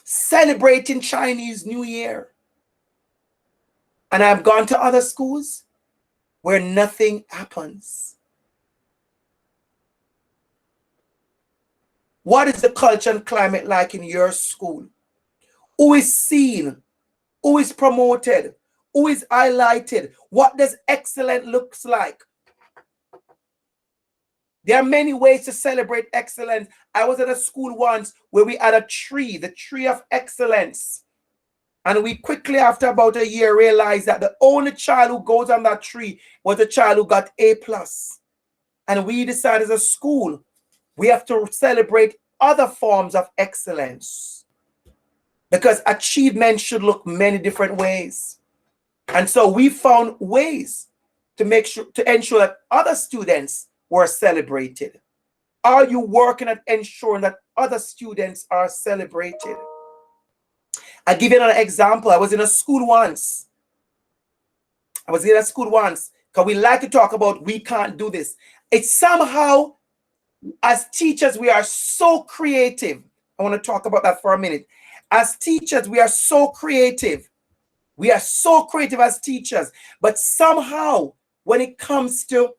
celebrating Chinese New Year. And I've gone to other schools where nothing happens? What is the culture and climate like in your school? Who is seen? Who is promoted? Who is highlighted? What does excellent looks like? There are many ways to celebrate excellence. I was at a school once where we had a tree, the tree of excellence. And we quickly, after about a year, realized that the only child who goes on that tree was the child who got A+. And we decided as a school, we have to celebrate other forms of excellence, because achievement should look many different ways. And so we found ways to make sure, to ensure that other students were celebrated. Are you working at ensuring that other students are celebrated? I'll give you another example. I was in a school once. Because we like to talk about we can't do this. It's somehow, as teachers, we are so creative. I want to talk about that for a minute. As teachers, we are so creative. We are so creative as teachers. But somehow, when it comes to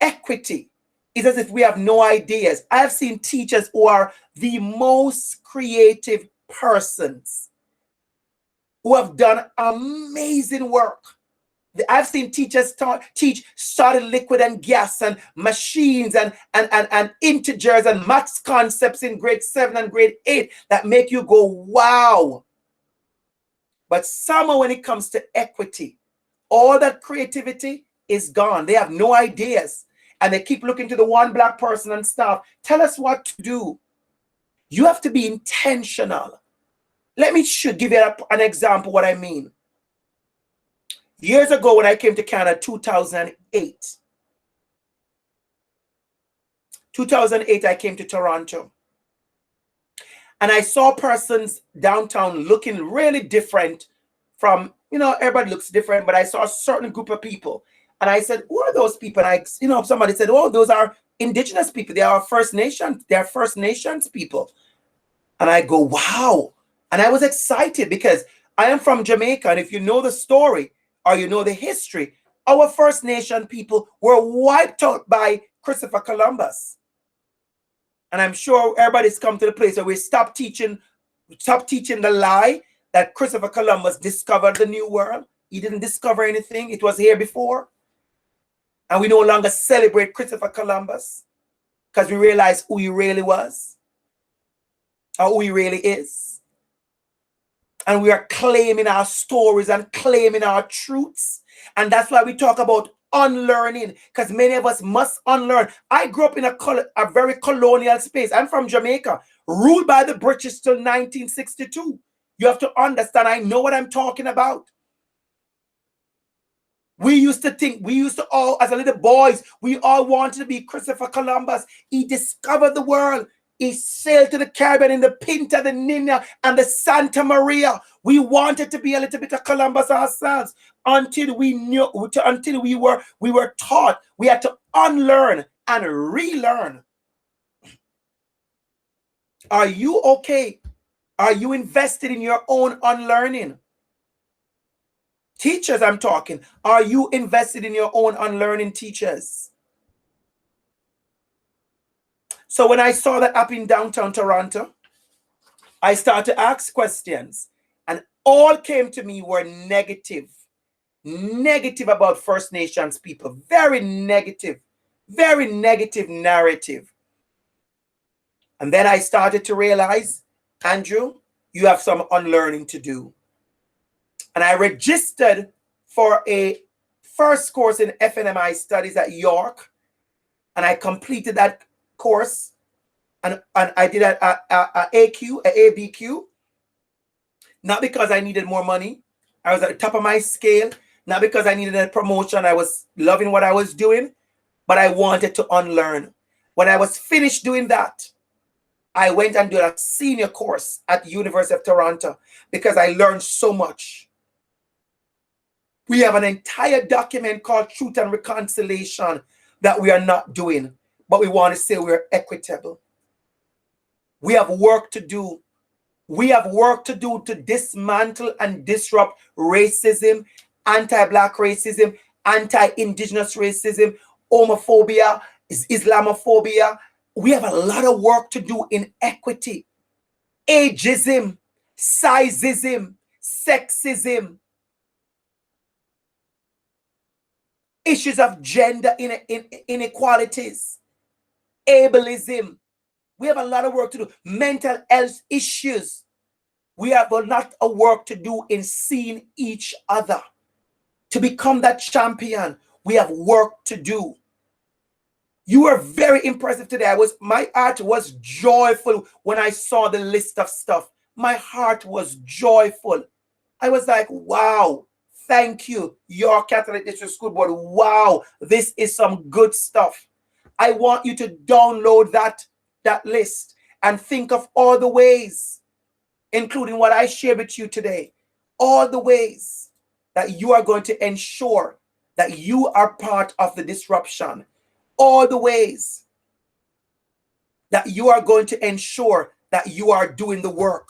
equity, it's as if we have no ideas. I've seen teachers who are the most creative persons, who have done amazing work. I've seen teachers teach solid, liquid, and gas, and machines, and integers, and maths concepts in grade 7 and grade 8 that make you go, wow. But somehow when it comes to equity, all that creativity is gone. They have no ideas. And they keep looking to the one black person and staff. Tell us what to do. You have to be intentional. Let me give you an example what I mean. Years ago when I came to Canada, 2008. 2008, I came to Toronto. And I saw persons downtown looking really different from, everybody looks different, but I saw a certain group of people. And I said, who are those people? And somebody said, oh, those are Indigenous people. They are First Nations. They're First Nations people. And I go, wow. And I was excited because I am from Jamaica. And if you know the story or you know the history, our First Nation people were wiped out by Christopher Columbus. And I'm sure everybody's come to the place where we stop teaching the lie that Christopher Columbus discovered the New World. He didn't discover anything. It was here before. And we no longer celebrate Christopher Columbus because we realize who he really was or who he really is. And we are claiming our stories and claiming our truths. And that's why we talk about unlearning, because many of us must unlearn. I grew up in a very colonial space. I'm from Jamaica, ruled by the British till 1962. You have to understand, I know what I'm talking about. We used to all, as a little boys, we all wanted to be Christopher Columbus. He discovered the world. He sailed to the Caribbean in the Pinta, the Nina, and the Santa Maria. We wanted to be a little bit of Columbus ourselves until we were taught. We had to unlearn and relearn. Are you okay? Are you invested in your own unlearning? Teachers, I'm talking. Are you invested in your own unlearning, teachers? So when I saw that up in downtown Toronto, I started to ask questions, and all came to me were negative about First Nations people. Very negative narrative. And then I started to realize, Andrew, you have some unlearning to do. And I registered for a first course in FNMI studies at York, and I completed that course, and I did a ABQ, not because I needed more money. I was at the top of my scale, not because I needed a promotion. I was loving what I was doing, but I wanted to unlearn. When I was finished doing that, I went and did a senior course at the University of Toronto because I learned so much. We have an entire document called Truth and Reconciliation that we are not doing, but we want to say we're equitable. We have work to do. We have work to do to dismantle and disrupt racism, anti-Black racism, anti-indigenous racism, homophobia, Islamophobia. We have a lot of work to do in equity. Ageism, sizeism, sexism, issues of gender inequalities, ableism. We have a lot of work to do. Mental health issues. We have a lot of work to do in seeing each other. To become that champion, we have work to do. You were very impressive today. My heart was joyful when I saw the list of stuff. My heart was joyful. I was like, wow, thank you, York Catholic District School Board. Wow, this is some good stuff. I want you to download that list and think of all the ways, including what I shared with you today, all the ways that you are going to ensure that you are part of the disruption, all the ways that you are going to ensure that you are doing the work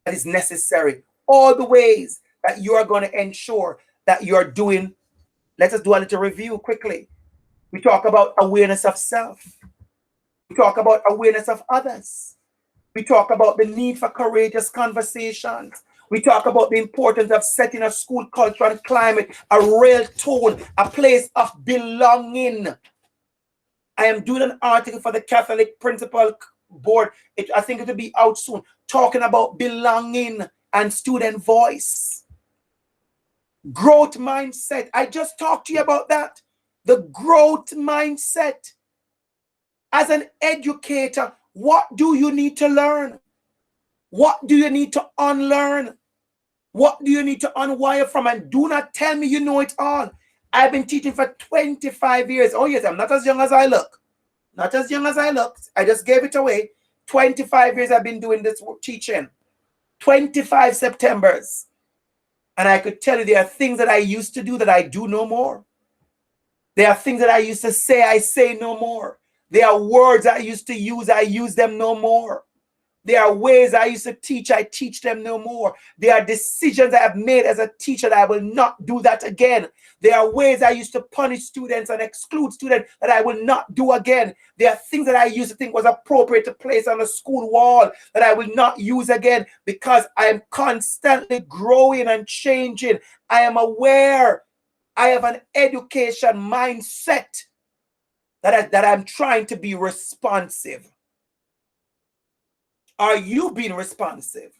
that is necessary, all the ways that you are going to ensure that you are doing. Let us do a little review quickly. We talk about awareness of self. We talk about awareness of others. We talk about the need for courageous conversations. We talk about the importance of setting a school culture and climate, a real tone, a place of belonging. I am doing an article for the Catholic Principal Board. I think it will be out soon, talking about belonging and student voice. Growth mindset. I just talked to you about that. The growth mindset. As an educator, what do you need to learn? What do you need to unlearn? What do you need to unwire from? And do not tell me you know it all. I've been teaching for 25 years. Oh yes, I'm not as young as I look. Not as young as I look. I just gave it away. 25 years I've been doing this teaching. 25 Septembers. And I could tell you there are things that I used to do that I do no more. There are things that I used to say, I say no more. There are words I used to use, I use them no more. There are ways I used to teach, I teach them no more. There are decisions I have made as a teacher that I will not do that again. There are ways I used to punish students and exclude students that I will not do again. There are things that I used to think was appropriate to place on a school wall that I will not use again, because I am constantly growing and changing. I am aware. I have an education mindset that I'm trying to be responsive. Are you being responsive?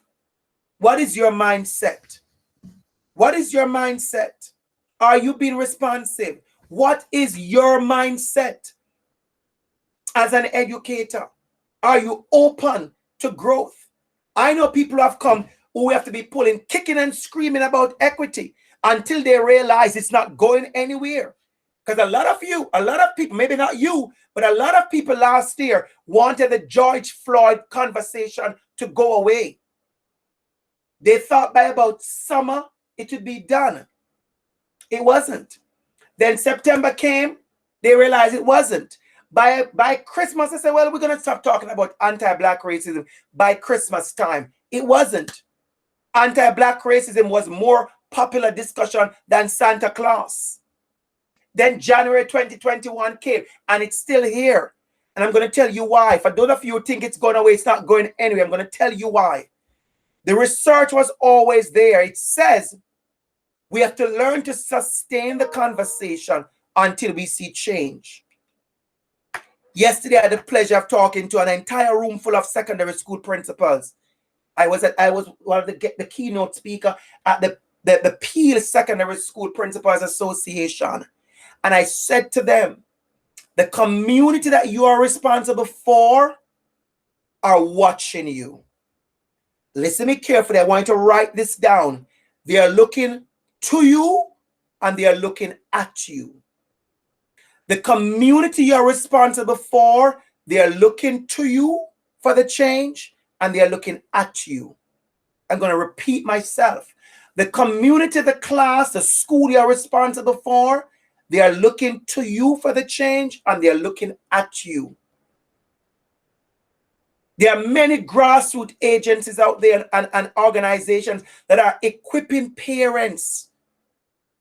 What is your mindset? What is your mindset? Are you being responsive? What is your mindset as an educator? Are you open to growth? I know people have come who have to be pulling, kicking and screaming about equity until they realize it's not going anywhere. Because a lot of people, maybe not you, but a lot of people last year wanted the George Floyd conversation to go away. They thought by about summer it would be done. It wasn't. Then September came, they realized it wasn't. By Christmas, they said, well, we're going to stop talking about anti-Black racism by Christmas time. It wasn't. Anti-Black racism was more popular discussion than Santa Claus. Then January 2021 came, and it's still here. And I'm going to tell you why. For those of you who think it's going away, it's not going anywhere. I'm going to tell you why. The research was always there. It says we have to learn to sustain the conversation until we see change. Yesterday, I had the pleasure of talking to an entire room full of secondary school principals. I was one of the keynote speaker at the Peel Secondary School Principals Association. And I said to them, the community that you are responsible for are watching you. Listen to me carefully. I want you to write this down. They are looking to you and they are looking at you. The community you're responsible for, they are looking to you for the change and they are looking at you. I'm going to repeat myself. The community, the class, the school you're responsible for, they are looking to you for the change and they are looking at you. There are many grassroots agencies out there and organizations that are equipping parents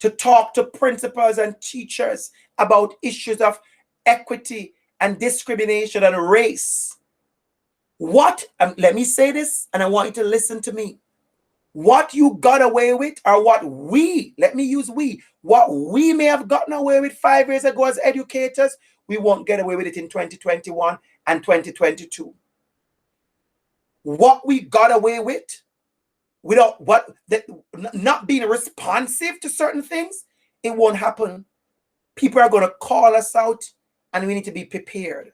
to talk to principals and teachers about issues of equity and discrimination and race. What, let me say this, and I want you to listen to me. What you got away with, or what we, let me use we, what we may have gotten away with 5 years ago as educators, we won't get away with it in 2021 and 2022. What we got away with, not being responsive to certain things, it won't happen. People are going to call us out, and we need to be prepared.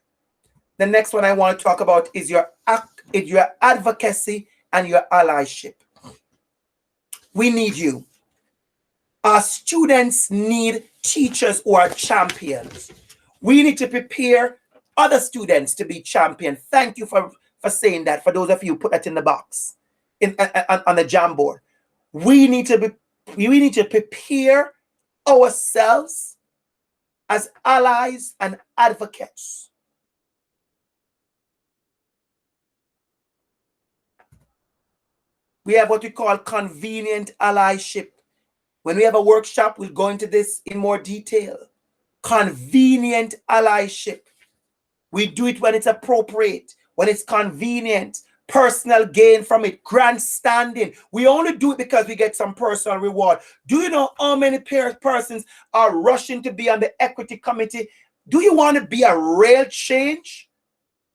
The next one I want to talk about is your advocacy and your allyship. We need you. Our students need teachers who are champions. We need to prepare other students to be champions. Thank you for saying that. For those of you who put that in the box, on the Jamboard. We need to prepare ourselves as allies and advocates. We have what we call convenient allyship. When we have a workshop, we'll go into this in more detail. Convenient allyship. We do it when it's appropriate, when it's convenient, personal gain from it, grandstanding. We only do it because we get some personal reward. Do you know how many persons are rushing to be on the equity committee? Do you want to be a real change,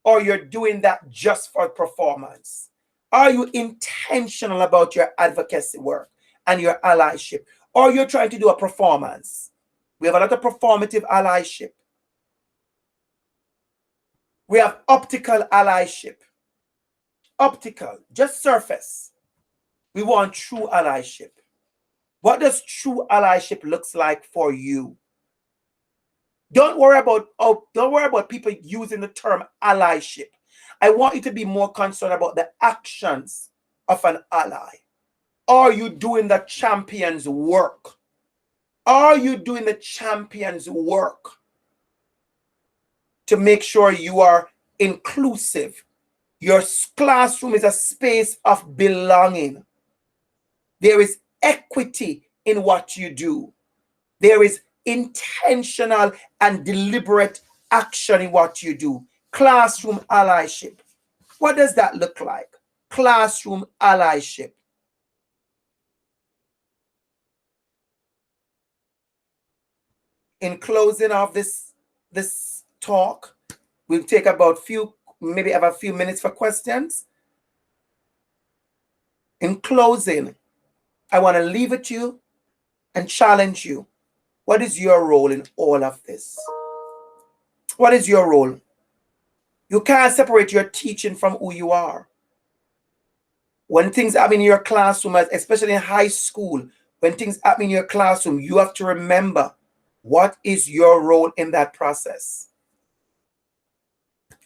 or you're doing that just for performance? Are you intentional about your advocacy work and your allyship, or you're trying to do a performance? We have a lot of performative allyship. We have optical allyship. Optical, just surface. We want true allyship. What does true allyship looks like for you? Don't worry about people using the term allyship. I want you to be more concerned about the actions of an ally. Are you doing the champion's work? Are you doing the champion's work to make sure you are inclusive? Your classroom is a space of belonging. There is equity in what you do. There is intentional and deliberate action in what you do. Classroom allyship. What does that look like? Classroom allyship. In closing of this talk, we'll take about maybe have a few minutes for questions. In closing, I want to leave it to you and challenge you. What is your role in all of this? What is your role? You can't separate your teaching from who you are. When things happen in your classroom, especially in high school, when things happen in your classroom, you have to remember what is your role in that process.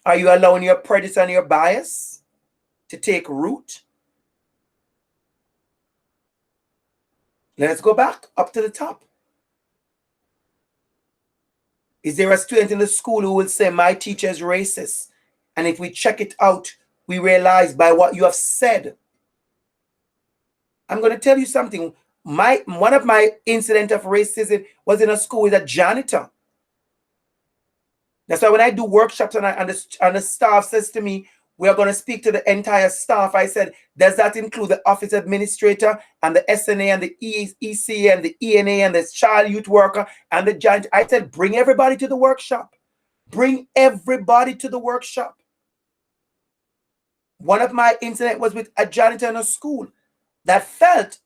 Are you allowing your prejudice and your bias to take root? Let's go back up to the top. Is there a student in the school who will say, my teacher is racist? And if we check it out, we realize by what you have said. I'm going to tell you something. One of my incidents of racism was in a school with a janitor. That's why when I do workshops and the staff says to me, we are going to speak to the entire staff, I said, does that include the office administrator and the SNA and the EC and the ENA and the child youth worker and the janitor? I said, bring everybody to the workshop. Bring everybody to the workshop. One of my incidents was with a janitor in a school that felt,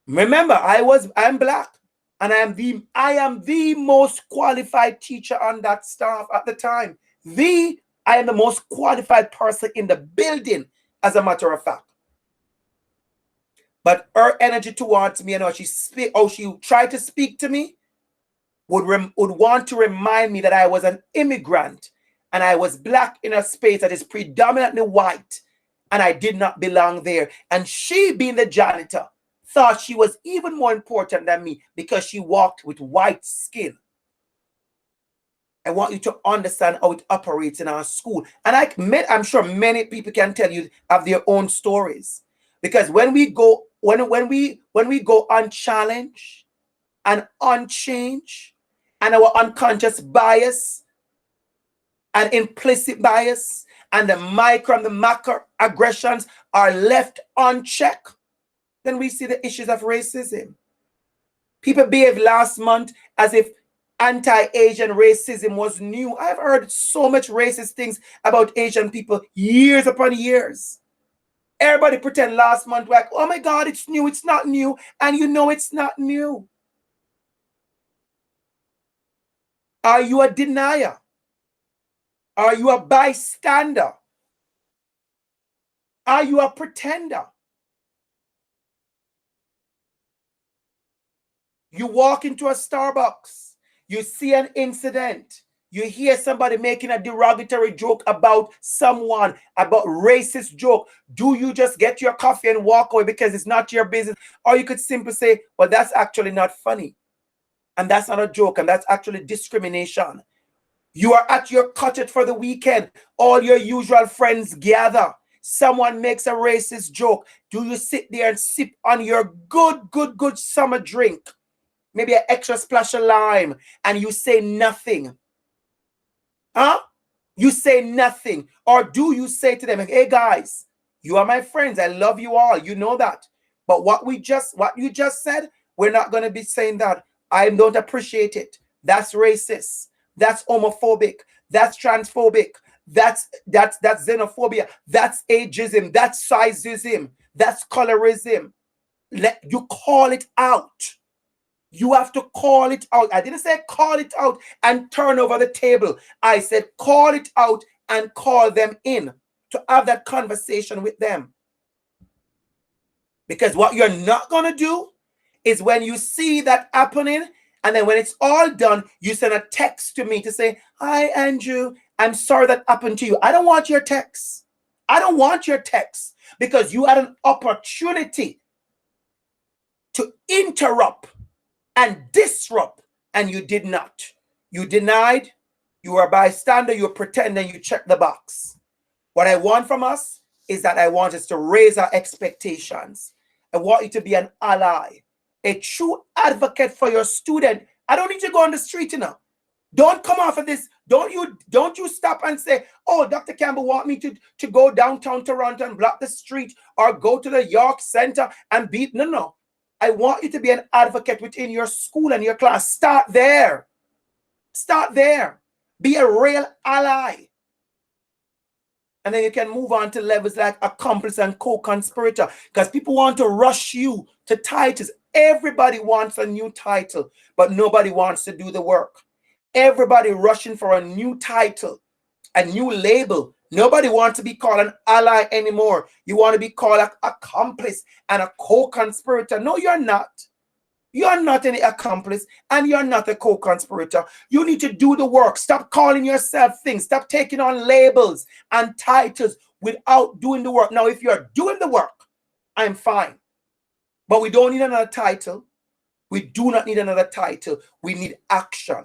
remember, I'm Black. And I am the most qualified teacher on that staff at the time. I am the most qualified person in the building, as a matter of fact. But her energy towards me and how she tried to speak to me would want to remind me that I was an immigrant and I was Black in a space that is predominantly white and I did not belong there. And she, being the janitor, thought she was even more important than me because she walked with white skin. I want you to understand how it operates in our school. And I'm sure many people can tell you of their own stories. Because when we go unchallenged, and unchange, and our unconscious bias and implicit bias and the micro and the macro aggressions are left unchecked, then we see the issues of racism. People behaved last month as if anti-Asian racism was new. I've heard so much racist things about Asian people years upon years. Everybody pretend last month like, oh my God, it's new. It's not new. And you know it's not new. Are you a denier? Are you a bystander? Are you a pretender? You walk into a Starbucks, you see an incident, you hear somebody making a derogatory joke about someone, about racist joke. Do you just get your coffee and walk away because it's not your business? Or you could simply say, well, that's actually not funny. And that's not a joke, and that's actually discrimination. You are at your cottage for the weekend. All your usual friends gather. Someone makes a racist joke. Do you sit there and sip on your good summer drink? Maybe an extra splash of lime, and you say nothing. Huh? You say nothing. Or do you say to them, hey guys, you are my friends. I love you all. You know that. But what you just said, we're not going to be saying that. I don't appreciate it. That's racist. That's homophobic. That's transphobic. That's xenophobia. That's ageism. That's sizeism. That's colorism. You call it out. You have to call it out. I didn't say call it out and turn over the table. I said call it out and call them in to have that conversation with them. Because what you're not going to do is when you see that happening, and then when it's all done, you send a text to me to say, hi, Andrew, I'm sorry that happened to you. I don't want your text. I don't want your text because you had an opportunity to interrupt and disrupt, and you did not. You denied, you were a bystander, you were pretending, you checked the box. What I want from us is that I want us to raise our expectations. I want you to be an ally, a true advocate for your student. I don't need to go on the street, you know. Don't come off of this. Don't you stop and say, oh, Dr. Campbell want me to go downtown Toronto and block the street or go to the York Center and beat. No. I want you to be an advocate within your school and your class. Start there. Start there. Be a real ally. And then you can move on to levels like accomplice and co-conspirator, because people want to rush you to titles. Everybody wants a new title, but nobody wants to do the work. Everybody rushing for a new title, a new label. Nobody wants to be called an ally anymore. You want to be called an accomplice and a co-conspirator. No, you're not. You're not any accomplice and you're not a co-conspirator. You need to do the work. Stop calling yourself things. Stop taking on labels and titles without doing the work. Now, if you're doing the work, I'm fine. But we don't need another title. We do not need another title. We need action.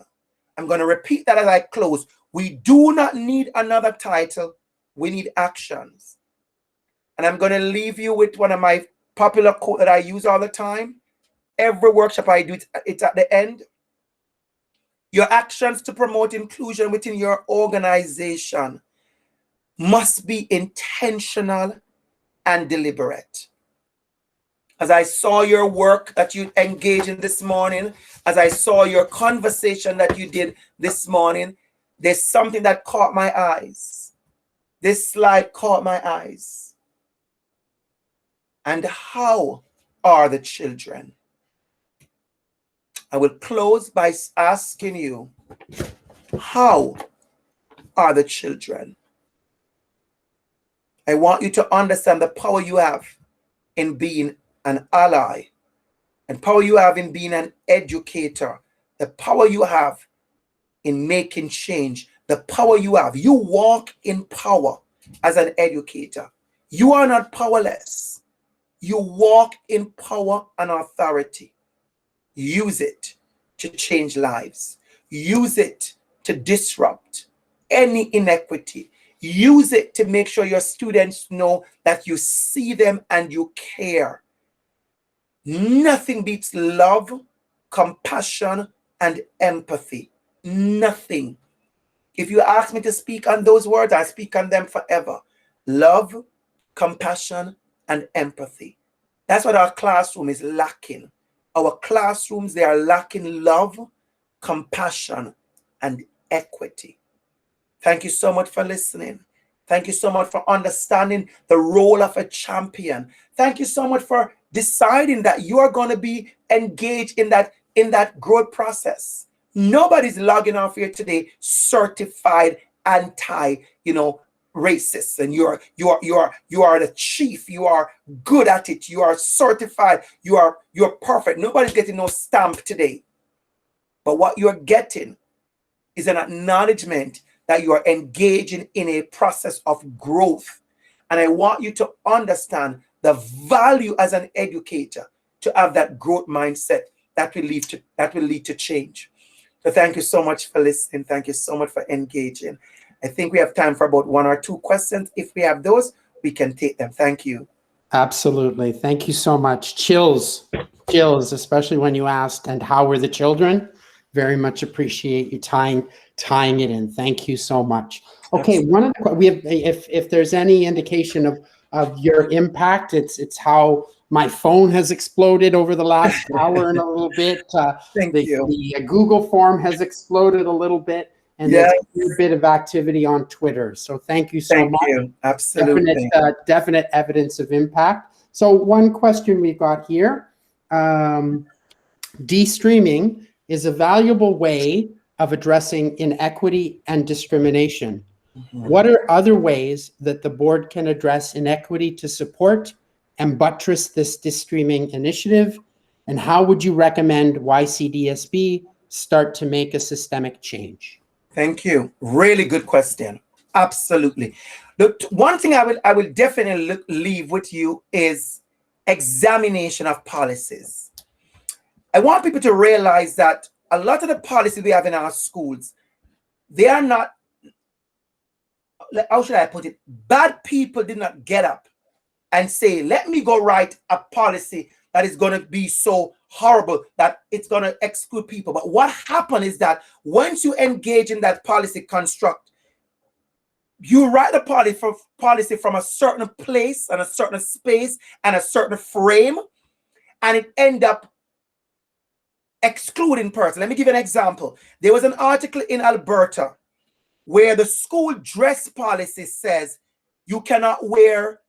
I'm going to repeat that as I close. We do not need another title. We need actions. And I'm going to leave you with one of my popular quotes that I use all the time. Every workshop I do, it's at the end. Your actions to promote inclusion within your organization must be intentional and deliberate. As I saw your work that you engaged in this morning, as I saw your conversation that you did this morning, there's something that caught my eyes. This slide caught my eyes. And how are the children? I will close by asking you, how are the children? I want you to understand the power you have in being an ally, and power you have in being an educator, the power you have in making change, the power you have. You walk in power as an educator. You are not powerless. You walk in power and authority. Use it to change lives. Use it to disrupt any inequity. Use it to make sure your students know that you see them and you care. Nothing beats love, compassion, and empathy. Nothing. If you ask me to speak on those words, I speak on them forever. Love, compassion, and empathy. That's what our classroom is lacking. Our classrooms, they are lacking love, compassion, and equity. Thank you so much for listening. Thank you so much for understanding the role of a champion. Thank you so much for deciding that you are going to be engaged in that growth process. Nobody's logging off here today certified anti, racist, and you are the chief. You are good at it. You are certified. You're perfect. Nobody's getting no stamp today. But what you're getting is an acknowledgement that you are engaging in a process of growth. And I want you to understand the value as an educator to have that growth mindset that will lead to change. So thank you so much for listening. Thank you so much for engaging. I think we have time for about 1 or 2 questions. If we have those, we can take them. Thank you. Absolutely. Thank you so much. Chills, especially when you asked, and how were the children? Very much appreciate you tying it in. Thank you so much. Okay, we have, if there's any indication of your impact, it's how my phone has exploded over the last hour and a little bit. Thank you. The Google form has exploded a little bit, and Yes. there's a bit of activity on Twitter. So thank you so much. Thank you. Absolutely. Definite evidence of impact. So one question we've got here, de-streaming is a valuable way of addressing inequity and discrimination. Mhm. What are other ways that the board can address inequity to support and buttress this de-streaming initiative? And how would you recommend YCDSB start to make a systemic change? Thank you. Really good question. Absolutely. Look, one thing I will definitely leave with you is examination of policies. I want people to realize that a lot of the policies we have in our schools, they are not, how should I put it? Bad people did not get up and say, let me go write a policy that is going to be so horrible that it's going to exclude people. But what happened is that once you engage in that policy construct, you write a policy from a certain place and a certain space and a certain frame, and it end up excluding person. Let me give you an example. There was an article in Alberta where the school dress policy says you cannot wear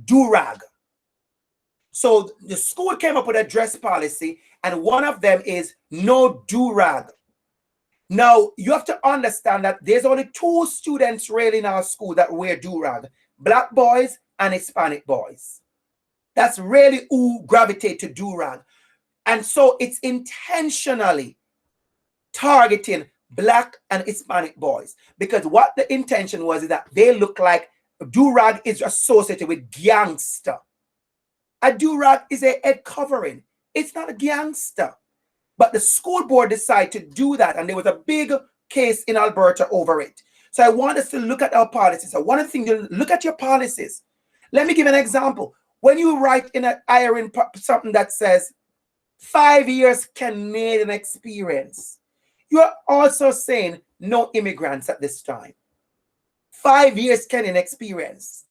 do-rag. So the school came up with a dress policy, and one of them is no do-rag. Now, you have to understand that there's only 2 students really in our school that wear do-rag, Black boys and Hispanic boys. That's really who gravitate to do-rag. And so it's intentionally targeting Black and Hispanic boys, because what the intention was is that they look like do-rag is associated with gangster. A do-rag is a head covering. It's not a gangster. But the school board decided to do that, and there was a big case in Alberta over it. So I want us to look at our policies. I want us to look at your policies. Let me give an example. When you write in an IRN something that says 5 years Canadian experience, you are also saying no immigrants at this time. 5 years Canadian experience.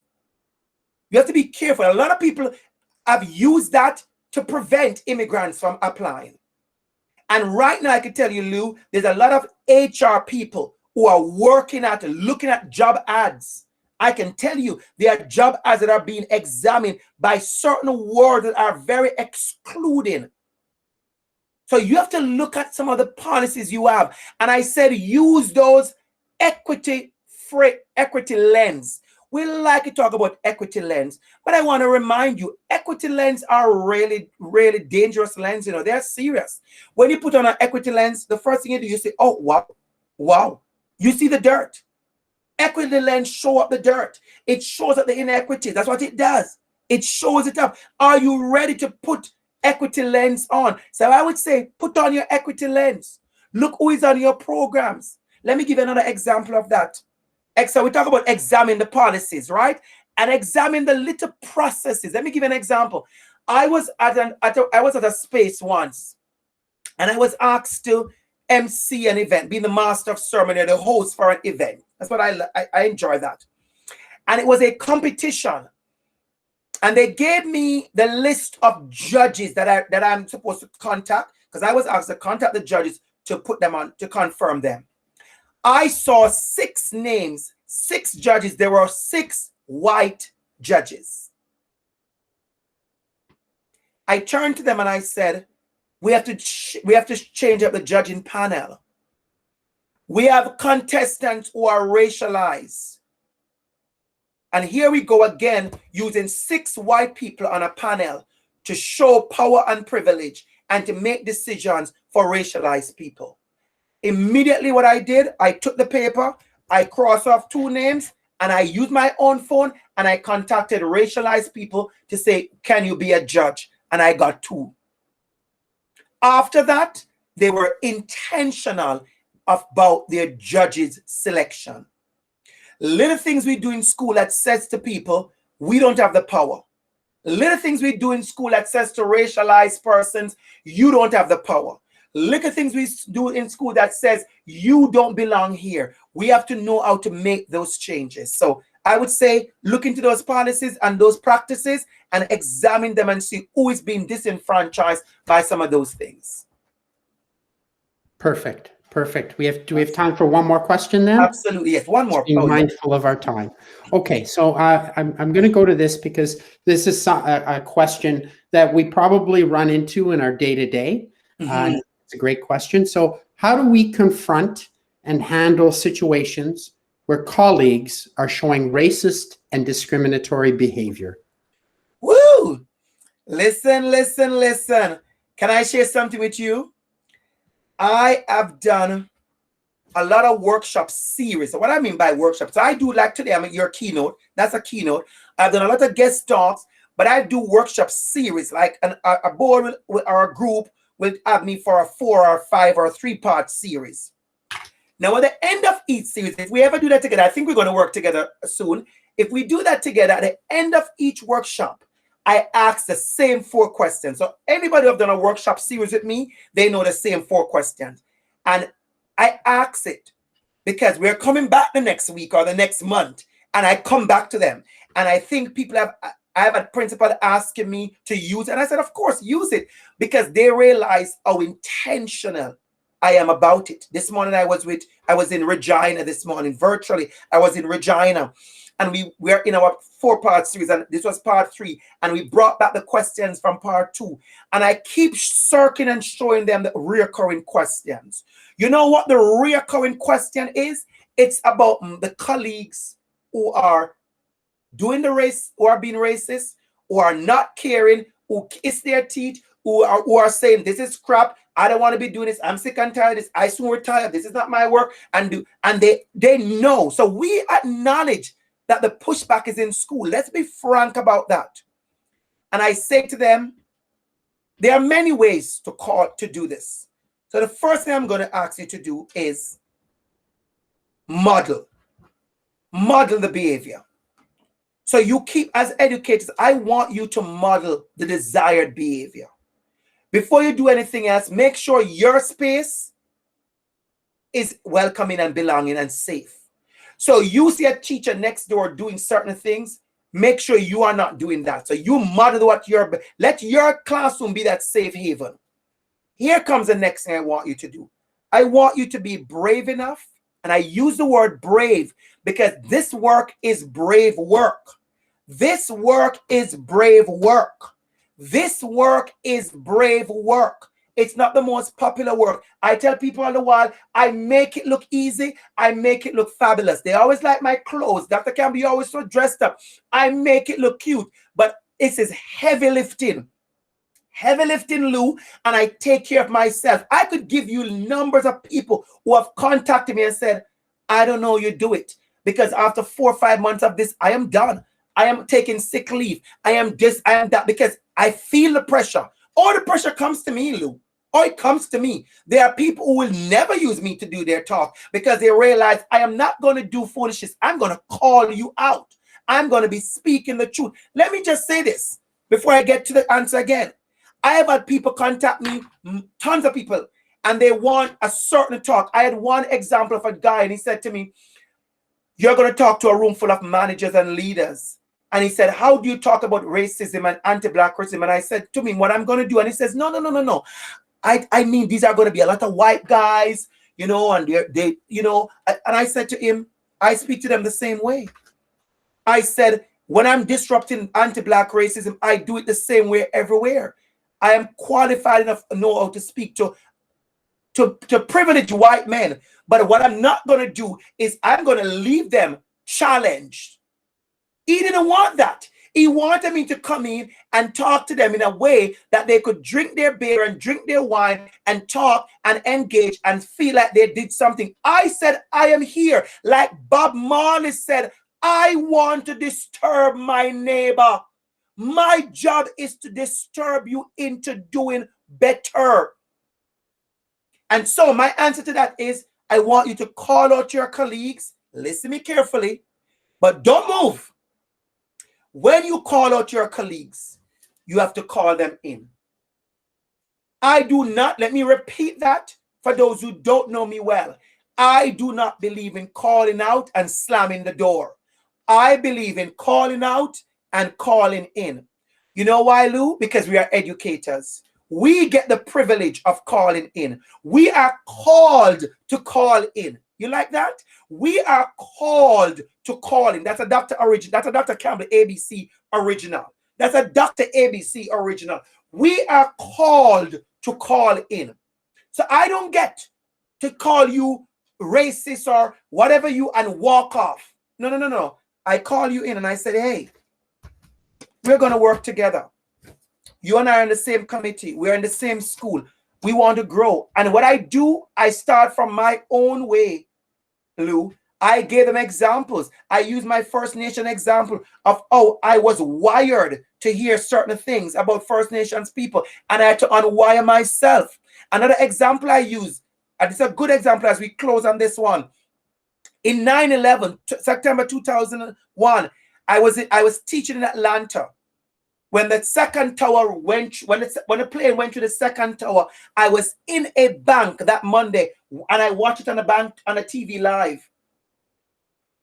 You have to be careful. A lot of people have used that to prevent immigrants from applying. And right now, I can tell you, Lou, there's a lot of HR people who are looking at job ads. I can tell you there are job ads that are being examined by certain words that are very excluding. So you have to look at some of the policies you have. And I said, use those equity lens. We like to talk about equity lens, but I want to remind you, equity lens are really, really dangerous lens. They're serious. When you put on an equity lens, the first thing you do, you say, oh, wow. You see the dirt. Equity lens show up the dirt. It shows up the inequity. That's what it does. It shows it up. Are you ready to put equity lens on? So I would say, put on your equity lens. Look who is on your programs. Let me give you another example of that. So we talk about examine the policies, right? And examine the little processes. Let me give you an example. I was at a space once And I was asked to MC an event, being the master of ceremony, the host for an event. That's what I enjoy that. And it was a competition. And they gave me the list of judges that I'm supposed to contact, because I was asked to contact the judges to put them on, to confirm them. I saw 6 names, 6 judges. There were 6 white judges. I turned to them and I said, we have to change up the judging panel. We have contestants who are racialized. And here we go again, using 6 white people on a panel to show power and privilege and to make decisions for racialized people. Immediately what I did, I took the paper, I crossed off 2 names, and I used my own phone and I contacted racialized people to say, can you be a judge? And I got 2. After that, they were intentional about their judges' selection. Little things we do in school that says to people, we don't have the power. Little things we do in school that says to racialized persons, you don't have the power. Little things we do in school that says you don't belong here. We have to know how to make those changes. So I would say look into those policies and those practices and examine them and see who is being disenfranchised by some of those things. Perfect. Perfect. Do we have time for one more question then? Absolutely, yes. One more. Being mindful of our time. Okay, so I'm going to go to this because this is a question that we probably run into in our day-to-day. It's a great question. So how do we confront and handle situations where colleagues are showing racist and discriminatory behavior? Woo! Listen, listen, listen. Can I share something with you? I have done a lot of workshop series. So what I mean by workshops, I do like today, I'm at your keynote. That's a keynote. I've done a lot of guest talks, but I do workshop series, like a board or a group will have me for a 4 or 5 or 3-part series. Now, at the end of each series, if we ever do that together, I think we're going to work together soon. If we do that together, at the end of each workshop, I ask the same 4 questions. So anybody who have done a workshop series with me, they know the same 4 questions. And I ask it because we're coming back the next week or the next month, and I come back to them. And I think people I have a principal asking me to use it. And I said, of course, use it, because they realize how intentional I am about it. This morning I was in Regina this morning, virtually. I was in Regina, and we're in our 4-part series, and this was part 3, and we brought back the questions from part 2. And I keep circling and showing them the recurring questions. You know what the recurring question is? It's about the colleagues who are doing the race, who are being racist, who are not caring, who kiss their teeth, who are saying this is crap, I don't want to be doing this, I'm sick and tired of this, I soon retire, this is not my work, and they know. So we acknowledge that the pushback is in school. Let's be frank about that. And I say to them, there are many ways to do this. So the first thing I'm going to ask you to do is model the behavior. So you keep, as educators, I want you to model the desired behavior. Before you do anything else, make sure your space is welcoming and belonging and safe. So you see a teacher next door doing certain things, make sure you are not doing that. So you model let your classroom be that safe haven. Here comes the next thing I want you to do. I want you to be brave enough, and I use the word brave because this work is brave work. This work is brave work. This work is brave work. It's not the most popular work. I tell people all the while, I make it look easy. I make it look fabulous. They always like my clothes. Dr. Campbell, you always so dressed up. I make it look cute. But this is heavy lifting. Heavy lifting, Lou, and I take care of myself. I could give you numbers of people who have contacted me and said, I don't know you do it, because after 4 or 5 months of this, I am done. I am taking sick leave. I am this, I am that, because I feel the pressure. All the pressure comes to me, Lou. Or it comes to me. There are people who will never use me to do their talk because they realize I am not going to do foolishness. I'm going to call you out. I'm going to be speaking the truth. Let me just say this before I get to the answer again. I have had people contact me, tons of people, and they want a certain talk. I had one example of a guy, and he said to me, you're going to talk to a room full of managers and leaders. And he said, how do you talk about racism and anti-Black racism? And I said to him, what I'm going to do. And he says, no. I mean, these are going to be a lot of white guys, you know, and they, you know, and I said to him, I speak to them the same way. I said, when I'm disrupting anti-Black racism, I do it the same way everywhere. I am qualified enough to know how to speak to privileged white men. But what I'm not going to do is I'm going to leave them challenged. He didn't want that. He wanted me to come in and talk to them in a way that they could drink their beer and drink their wine and talk and engage and feel like they did something. I said, I am here. Like Bob Marley said, I want to disturb my neighbor. My job is to disturb you into doing better. And so my answer to that is, I want you to call out your colleagues. Listen to me carefully, but don't move. When you call out your colleagues, you have to call them in. I do not, let me repeat that for those who don't know me well. I do not believe in calling out and slamming the door. I believe in calling out and calling in. You know why, Lou? Because we are educators. We get the privilege of calling in. We are called to call in. You like that? We are called to call in. That's a Dr. Origin. That's a Dr. Campbell ABC original. That's a Dr. ABC original. We are called to call in. So I don't get to call you racist or whatever you and walk off. No. I call you in and I said, hey, we're going to work together. You and I are in the same committee. We're in the same school. We want to grow. And what I do, I start from my own way, Lou. I gave them examples. I use my First Nation example of how I was wired to hear certain things about First Nations people. And I had to unwire myself. Another example I use, and it's a good example as we close on this one. In 9/11, September 2001, I was teaching in Atlanta. When the second tower went, when the plane went to the second tower, I was in a bank that Monday, and I watched it on a TV live.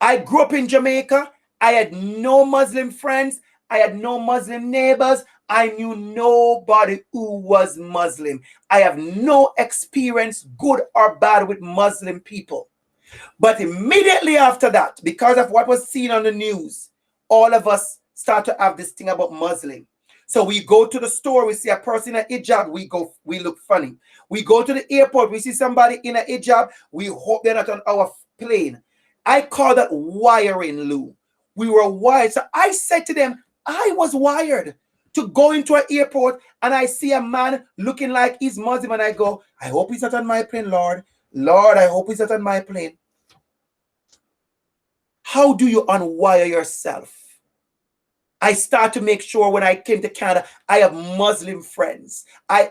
I grew up in Jamaica. I had no Muslim friends. I had no Muslim neighbors. I knew nobody who was Muslim. I have no experience, good or bad, with Muslim people. But immediately after that, because of what was seen on the news, all of us start to have this thing about Muslim. So we go to the store, we see a person in a hijab, we look funny. We go to the airport, we see somebody in a hijab, we hope they're not on our plane. I call that wiring, Lou. We were wired. So I said to them, I was wired to go into an airport and I see a man looking like he's Muslim and I go, I hope he's not on my plane, Lord. Lord, I hope he's not on my plane. How do you unwire yourself? I start to make sure when I came to Canada, I have Muslim friends. I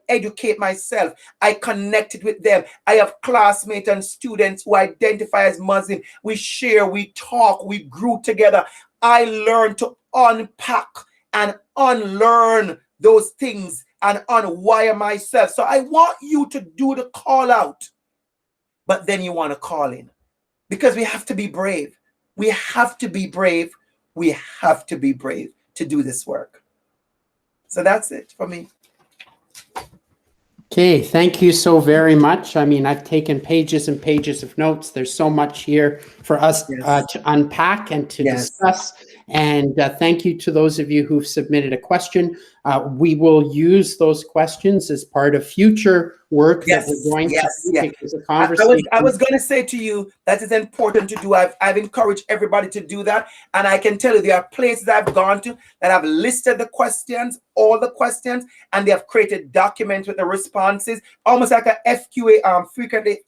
educate myself. I connected with them. I have classmates and students who identify as Muslim. We share, we talk, we grew together. I learned to unpack and unlearn those things and unwire myself. So I want you to do the call out, but then you want to call in. Because we have to be brave. We have to be brave. We have to be brave to do this work. So that's it for me. Okay, thank you so very much. I mean, I've taken pages and pages of notes. There's so much here for us to unpack and to discuss. And thank you to those of you who've submitted a question. We will use those questions as part of future work that we're going to do. Because the conversation. I was going to say to you that it's important to do. I've encouraged everybody to do that. And I can tell you there are places I've gone to that have listed the questions, all the questions, and they have created documents with the responses, almost like a FAQ, frequently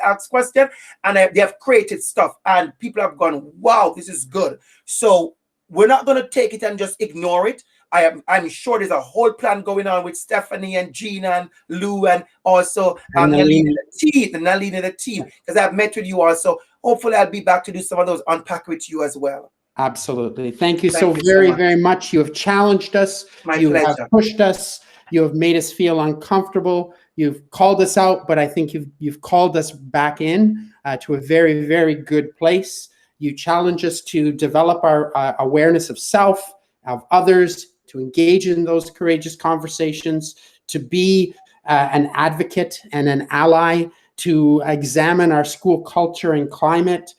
asked question. And they have created stuff and people have gone, wow, this is good. So we're not going to take it and just ignore it. I'm sure there's a whole plan going on with Stephanie and Gina and Lou and also Nalini the team, because I've met with you also. Hopefully I'll be back to do some of those unpack with you as well. Absolutely. Thank you Thank so you so very, much. very much. You have challenged us. My You have pleasure. pushed us. You have made us feel uncomfortable. You've called us out, but I think you've called us back in to a very, very good place. You challenge us to develop our awareness of self, of others, to engage in those courageous conversations, to be an advocate and an ally, to examine our school culture and climate.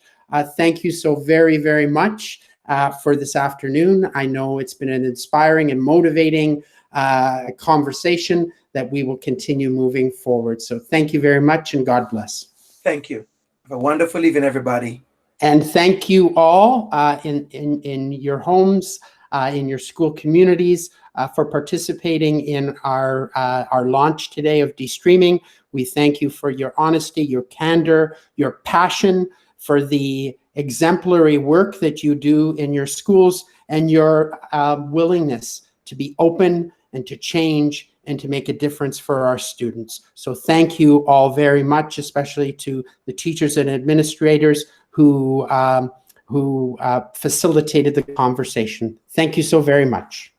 Thank you so very, very much for this afternoon. I know it's been an inspiring and motivating conversation that we will continue moving forward. So thank you very much, and God bless. Thank you. Have a wonderful evening, everybody. And thank you all in your homes, in your school communities, for participating in our launch today of De-Streaming. We thank you for your honesty, your candor, your passion for the exemplary work that you do in your schools, and your willingness to be open and to change and to make a difference for our students. So thank you all very much, especially to the teachers and administrators who facilitated the conversation. Thank you so very much.